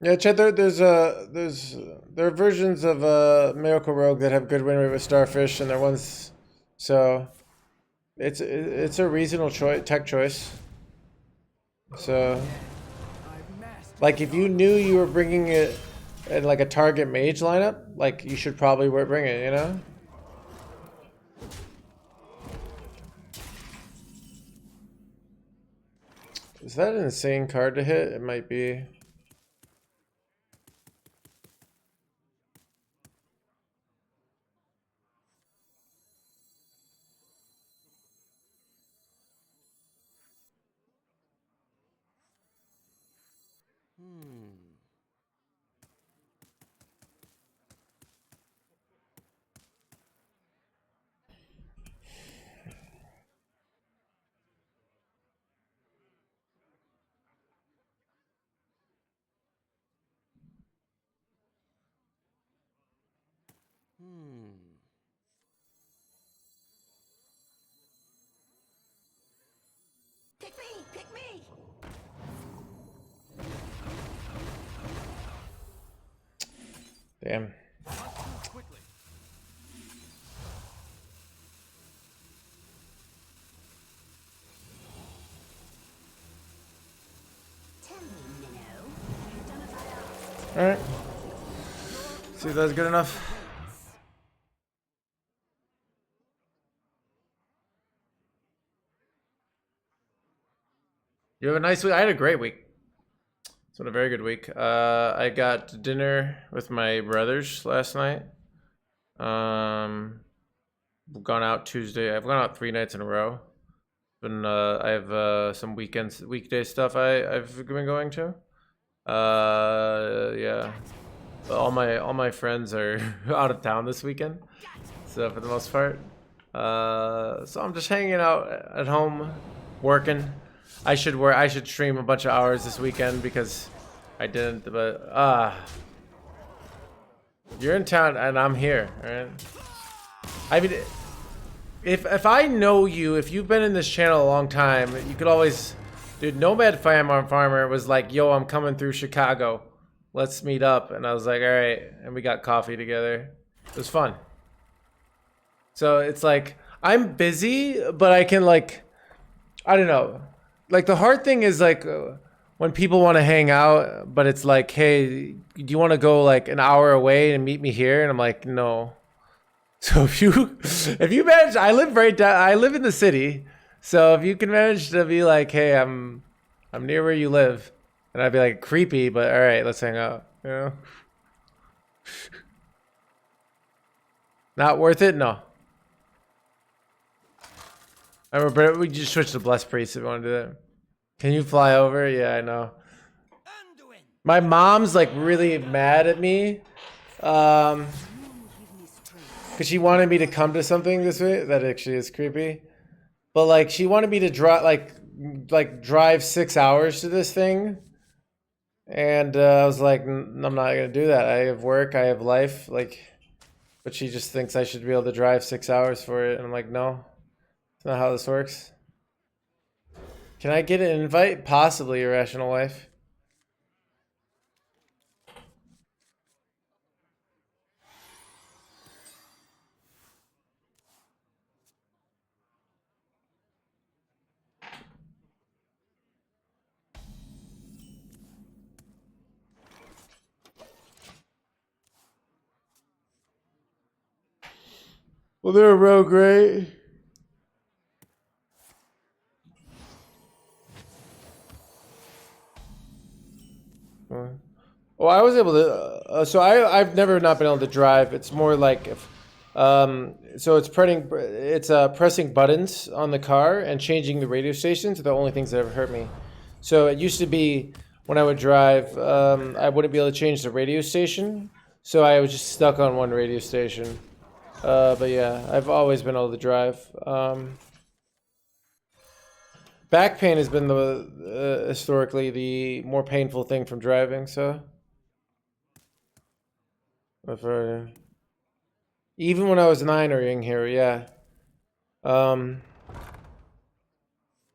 Yeah, Chad, there are versions of Miracle Rogue that have good win rate with Starfish, and there are ones, so it's a reasonable tech choice. So, like, if you knew you were bringing it in like a target mage lineup, like you should probably bring it, you know? Is that an insane card to hit? It might be. Pick me! Pick me! Damn. Quickly. Tell me, Minnow. You've done as I asked. All right. See if that's good enough. You have a nice week. I had a great week. It's been a very good week. I got dinner with my brothers last night. We've gone out Tuesday. I've gone out 3 nights in a row. I have some weekday stuff I've been going to. Yeah. But all my friends are out of town this weekend. So for the most part. So I'm just hanging out at home, working. I should stream a bunch of hours this weekend because I didn't, but you're in town and I'm here, alright? I mean, if I know you, if you've been in this channel a long time, you could always, dude, Nomad Farmer was like, yo, I'm coming through Chicago. Let's meet up. And I was like, alright, and we got coffee together. It was fun. So it's like, I'm busy, but I can like, I don't know. Like the hard thing is like when people want to hang out, but it's like, hey, do you want to go like an hour away and meet me here? And I'm like, no. So if you manage, I live in the city. So if you can manage to be like, hey, I'm near where you live, and I'd be like creepy, but all right, let's hang out. You know? Not worth it? No. I remember we just switched to Blessed Priest if you want to do that. Can you fly over? Yeah, I know. My mom's like really mad at me. Because she wanted me to come to something this week. That actually is creepy. But like she wanted me to drive 6 hours to this thing. And I was like, I'm not going to do that. I have work, I have life. Like, but she just thinks I should be able to drive 6 hours for it. And I'm like, no. That's not how this works. Can I get an invite? Possibly, Irrational Wife. Well, they're a rogue, right? Well, I was able to. So I've never not been able to drive. It's more like if, so it's pressing buttons on the car and changing the radio stations are the only things that ever hurt me. So it used to be when I would drive, I wouldn't be able to change the radio station, so I was just stuck on one radio station. But yeah, I've always been able to drive. Back pain has been the historically the more painful thing from driving. So, even when I was 9 or young here, yeah.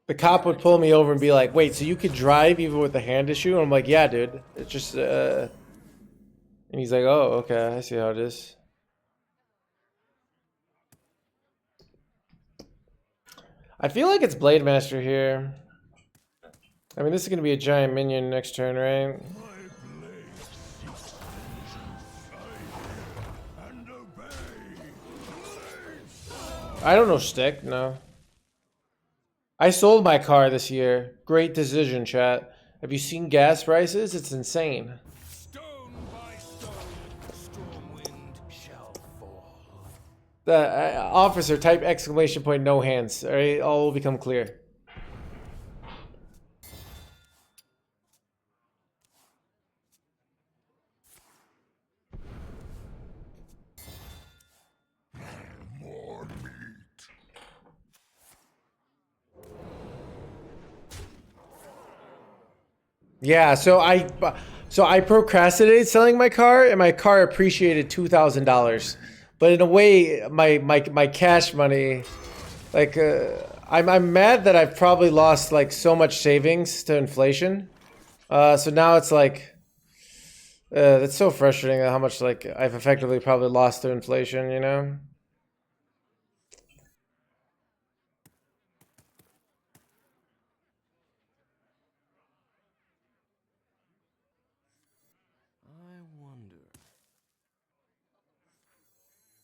the cop would pull me over and be like, "Wait, so you could drive even with a hand issue?" And I'm like, "Yeah, dude. It's just." And he's like, "Oh, okay. I see how it is." I feel like it's Blade Master here. I mean, this is gonna be a giant minion next turn, right? I don't know stick, no. I sold my car this year. Great decision, chat. Have you seen gas prices? It's insane. Stone by stone, storm wind shall fall. The officer, type exclamation point, no hands. All right, all will become clear. More meat. Yeah, so I procrastinated selling my car, and my car appreciated $2,000. But in a way, my cash money, like I'm mad that I've probably lost like so much savings to inflation. So now it's like it's so frustrating how much like I've effectively probably lost to inflation, you know? I wonder.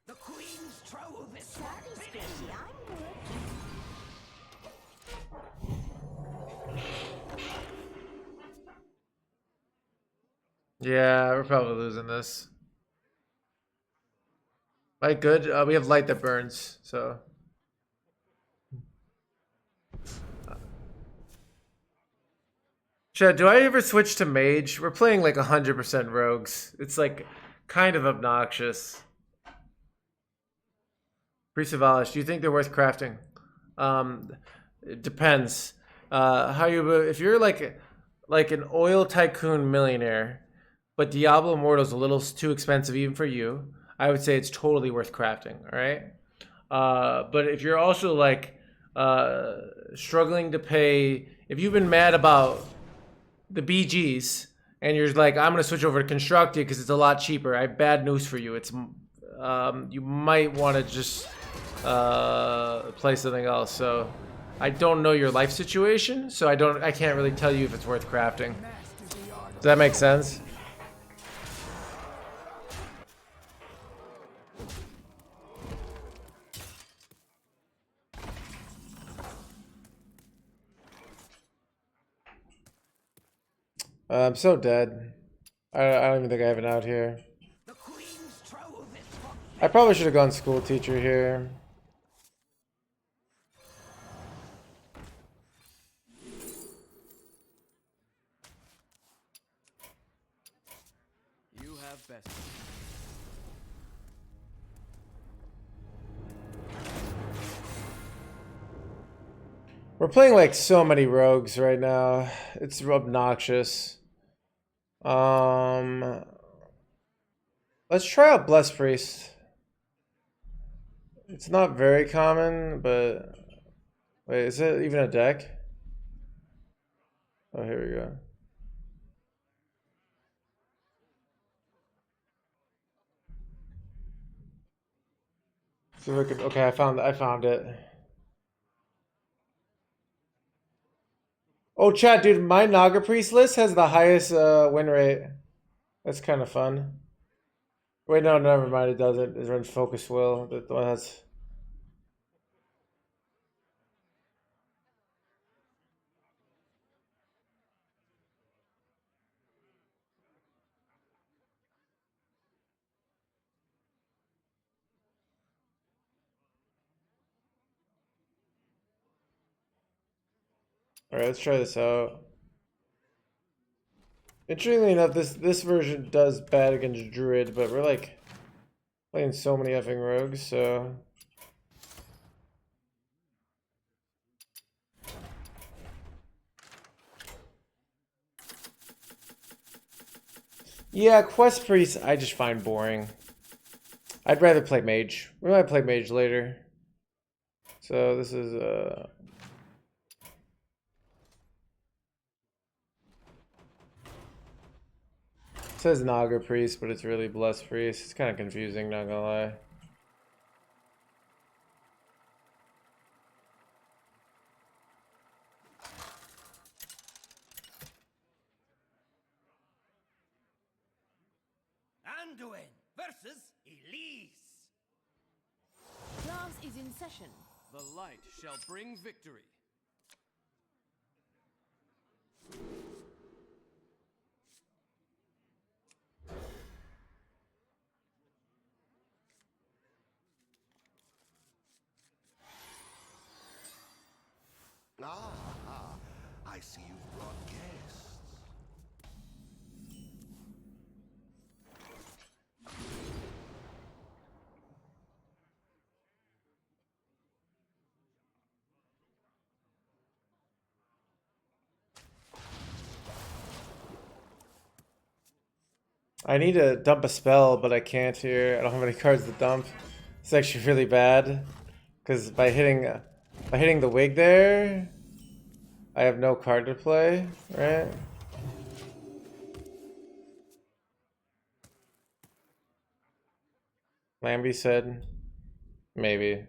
The Queen's trove is forbidden. Yeah, we're probably losing this. Light good. We have light that burns, so. Chad, do I ever switch to mage? We're playing like 100% rogues. It's like kind of obnoxious. Priest of Alish, do you think they're worth crafting? It depends. How you if you're like an oil tycoon millionaire, but Diablo Immortal's a little too expensive even for you, I would say it's totally worth crafting. All right. But if you're also like struggling to pay, if you've been mad about the BGs and you're like, I'm gonna switch over to Constructed because it's a lot cheaper, I have bad news for you. It's you might want to just play something else. So I don't know your life situation, so I can't really tell you if it's worth crafting. Does that make sense? I'm so dead. I don't even think I have an out here. The Queen's trove is forbidden. I probably should have gone school teacher here. You have best. We're playing like so many rogues right now. It's obnoxious. Let's try out Blessed Priest. It's not very common, but wait, is it even a deck? Oh, here we go. See if I could. Okay, I found it. Oh, chat, dude, my Naga Priest list has the highest win rate. That's kind of fun. Wait, no, never mind. It doesn't. It runs Focus Will. The one that's. All right, let's try this out. Interestingly enough, this version does bad against Druid, but we're like playing so many effing rogues, so. Yeah, Quest Priest, I just find boring. I'd rather play Mage. We might play Mage later. So this is It says Naga Priest, but it's really Blessed Priest. It's kind of confusing, not gonna lie. Anduin versus Elise. Class is in session. The light shall bring victory. Ah, I see you've brought guests. I need to dump a spell, but I can't here. I don't have any cards to dump. It's actually really bad, because by hitting the wig there, I have no card to play, right? Lambie said, maybe.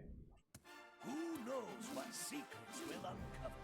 Who knows what secrets will uncover?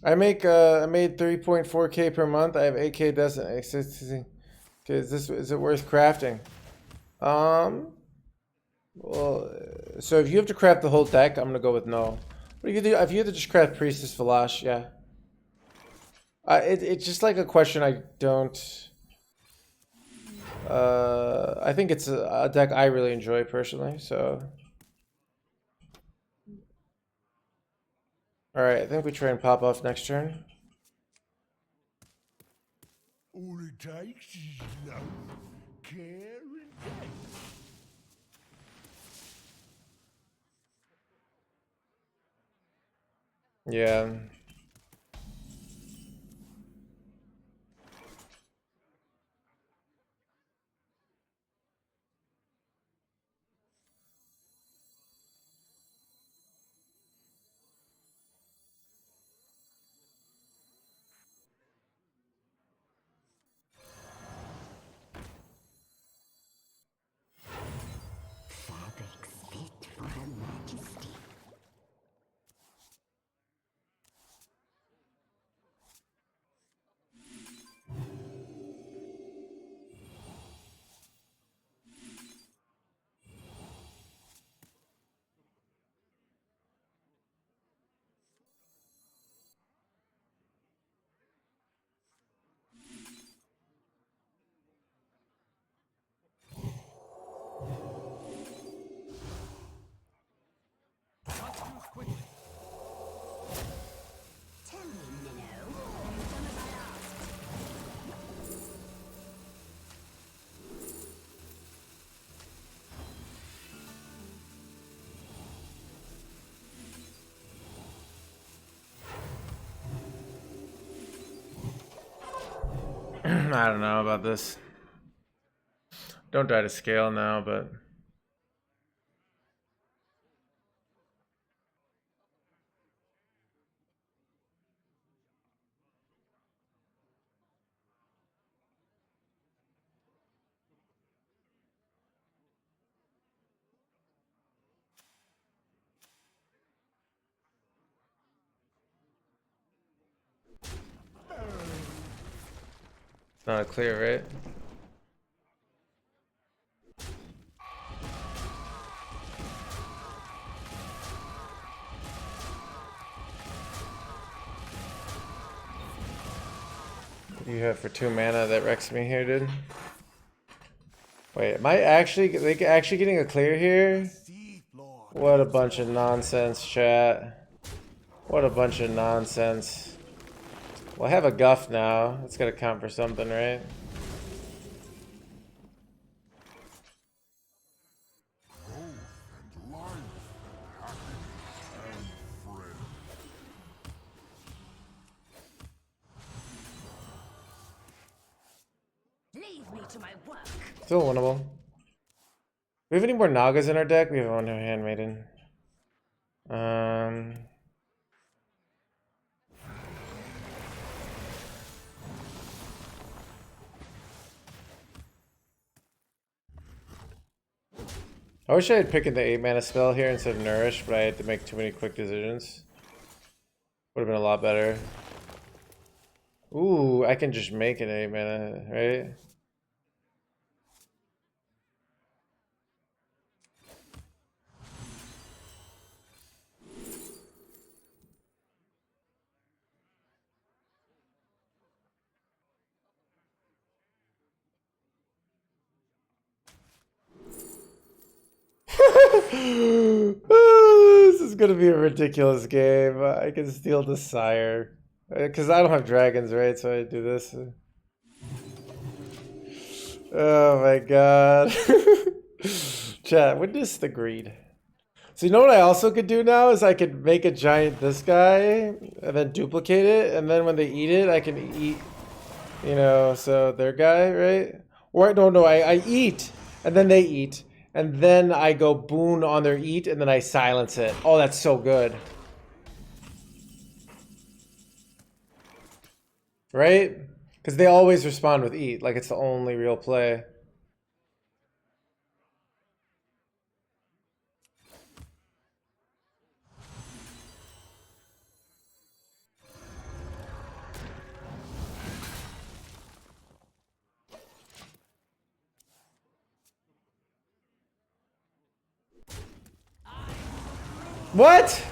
I made 3.4k per month. I have 8k doesn't. Is it worth crafting? Well, so if you have to craft the whole deck, I'm gonna go with no. But if you have to just craft Priestess Valash, yeah. It's just like a question I don't. I think it's a deck I really enjoy personally. So, all right, I think we try and pop off next turn. All it takes is love, care, and faith. Yeah. Fabrics fit for her majesty. Must move quickly. Tell me, Minnow, have you done as I asked? I don't know about this. Don't die to scale now, but. It's not clear, right? You have for 2 mana that wrecks me here, dude. Wait, am I actually getting a clear here? What a bunch of nonsense, chat. What a bunch of nonsense. Well, I have a guff now. That's gotta count for something, right? Leave me to my work. Still winnable. Do we have any more Nagas in our deck? We have one handmaiden. I wish I had picked the 8 mana spell here instead of Nourish, but I had to make too many quick decisions. Would have been a lot better. Ooh, I can just make an 8 mana, right? This is gonna be a ridiculous game. I can steal the Sire. Because I don't have dragons, right? So I do this. Oh my god. Chat, witness the greed. So you know what I also could do now is I could make a giant this guy and then duplicate it, and then when they eat it, I can eat, you know, so their guy, right? Or no, I eat and then they eat, and then I go boon on their eat and then I silence it. Oh, that's so good. Right? Because they always respond with eat, like it's the only real play. What?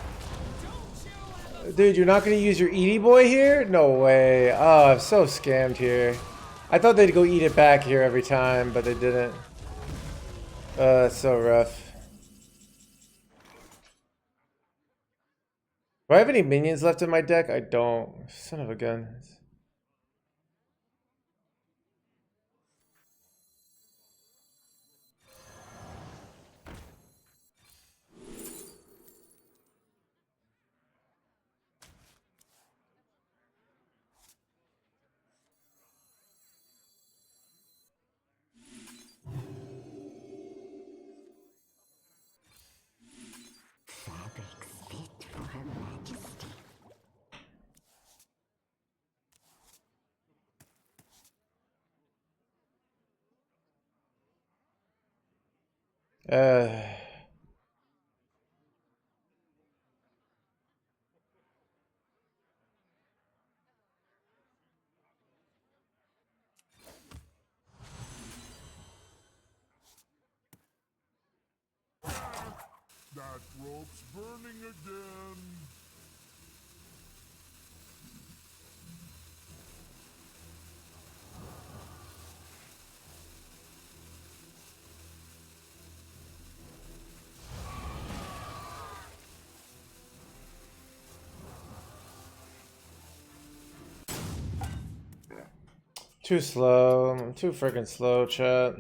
Dude, you're not gonna use your Edie boy here? No way. Oh, I'm so scammed here. I thought they'd go eat it back here every time, but they didn't. That's so rough. Do I have any minions left in my deck? I don't. Son of a gun. Fabrics fit for Her Majesty. That rope's burning again. Too slow. I'm too freaking slow, chat.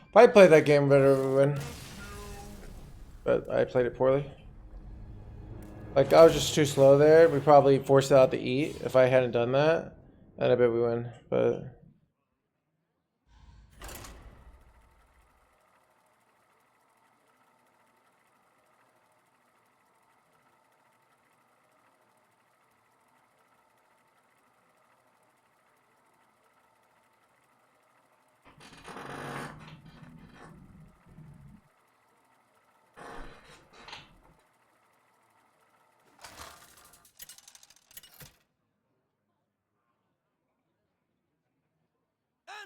If I played that game better, we win. But I played it poorly. Like, I was just too slow there. We probably forced it out to eat. If I hadn't done that, then I bet we win. But...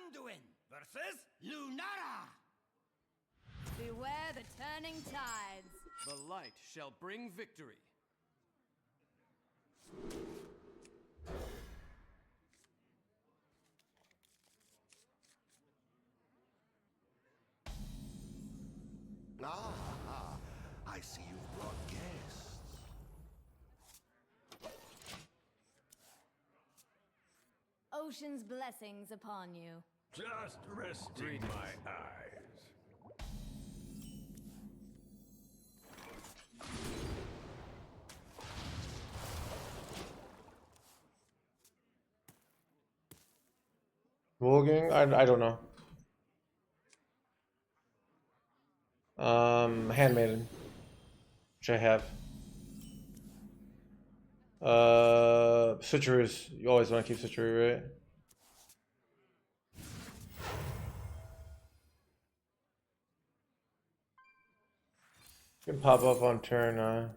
Anduin versus Lunara. Beware the turning tides. The light shall bring victory. Ah, I see you've brought guests. Ocean's blessings upon you. Just resting my eyes. Voguing? I don't know. Handmaiden, which I have. Switcheroos. You always want to keep switcheroo, right? Can pop up on turn.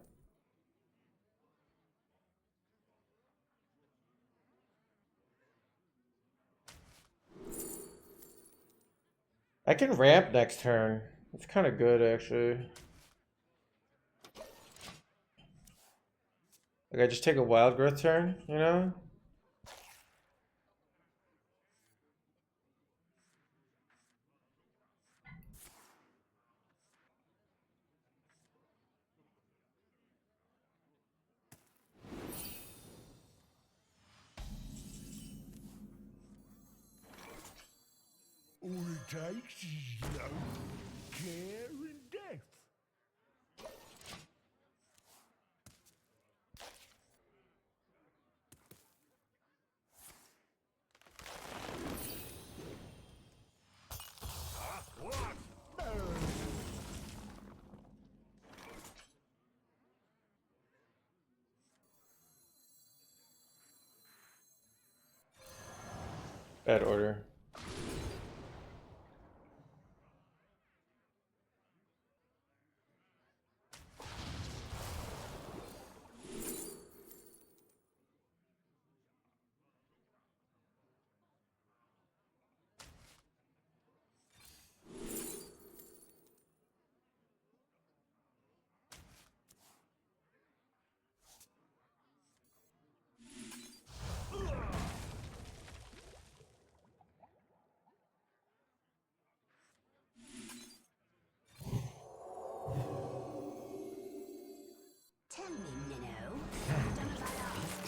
I can ramp next turn. It's kind of good, actually. Like, I just take a wild growth turn, you know? All it takes is love, care, and death. What? Bad order. Tell me, Minnow. Don't I ask?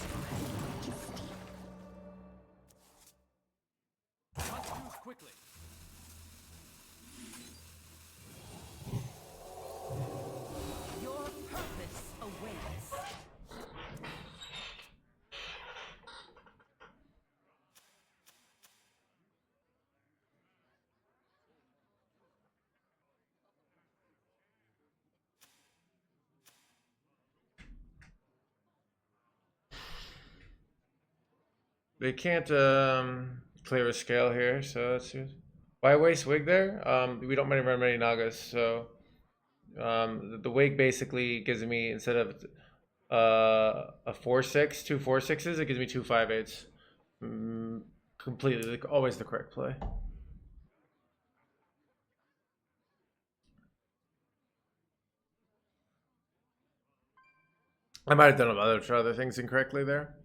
Must choose quickly. Your purpose awaits. They can't clear a scale here, so that's good. Why waste wig there? We don't run many Nagas, so the wig basically gives me, instead of a 4/6, two 4/6s, it gives me two 5/8s. Completely, always the correct play. I might have done other things incorrectly there.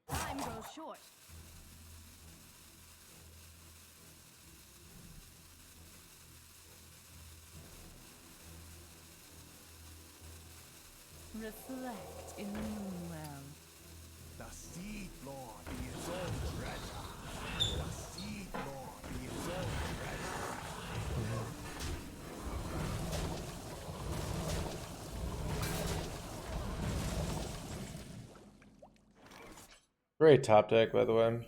Time grows short. Reflect in the moonwell. The Seed Lord is all treasure. The Seed Lord is all treasure. Great top deck, by the way.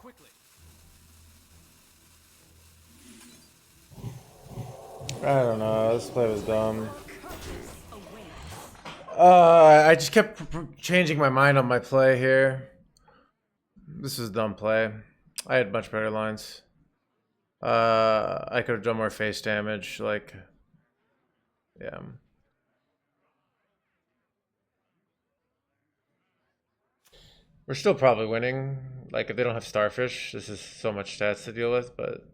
Quickly. I don't know. This play was dumb. Purpose awaits. I just kept changing my mind on my play here. This was a dumb play. I had much better lines. I could have done more face damage. Like, yeah. We're still probably winning. Like, if they don't have Starfish, this is so much stats to deal with, but...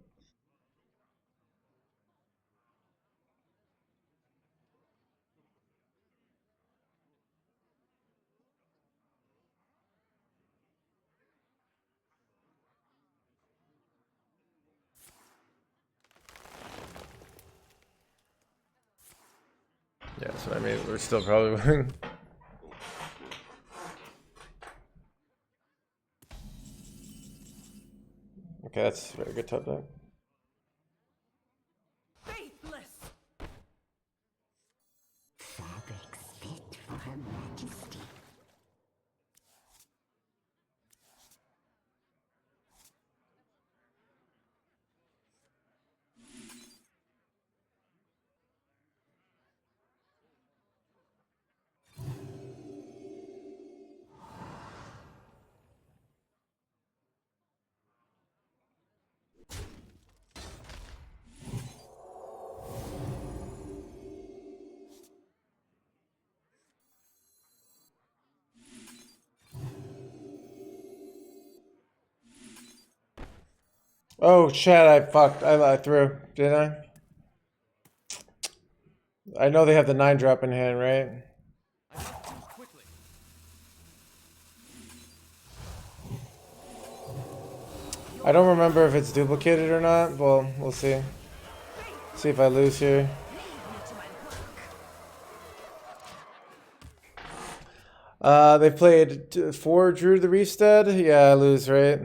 yeah, that's what I mean. We're still probably winning. Okay, that's a very good top deck. Faithless. Fabrics fit for her majesty. Oh, Chad, I fucked. I threw, didn't I know they have the 9-drop in hand, right? I must choose quickly. I don't remember if it's duplicated or not. Well, we'll see. See if I lose here. Lead me to my hook. They played 4 Drew to the Reefstead. Yeah, I lose, right?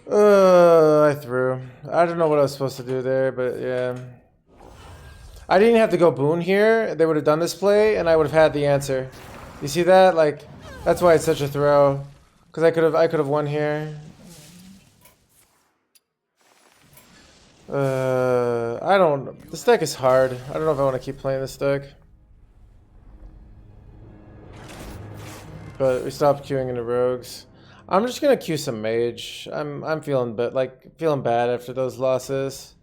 I threw. I don't know what I was supposed to do there, but yeah. I didn't have to go Boon here. They would have done this play, and I would have had the answer. You see that? Like, that's why it's such a throw. Because I could have won here. I don't. This deck is hard. I don't know if I want to keep playing this deck. But we stopped queuing into rogues. I'm just gonna queue some mage. I'm feeling feeling bad after those losses.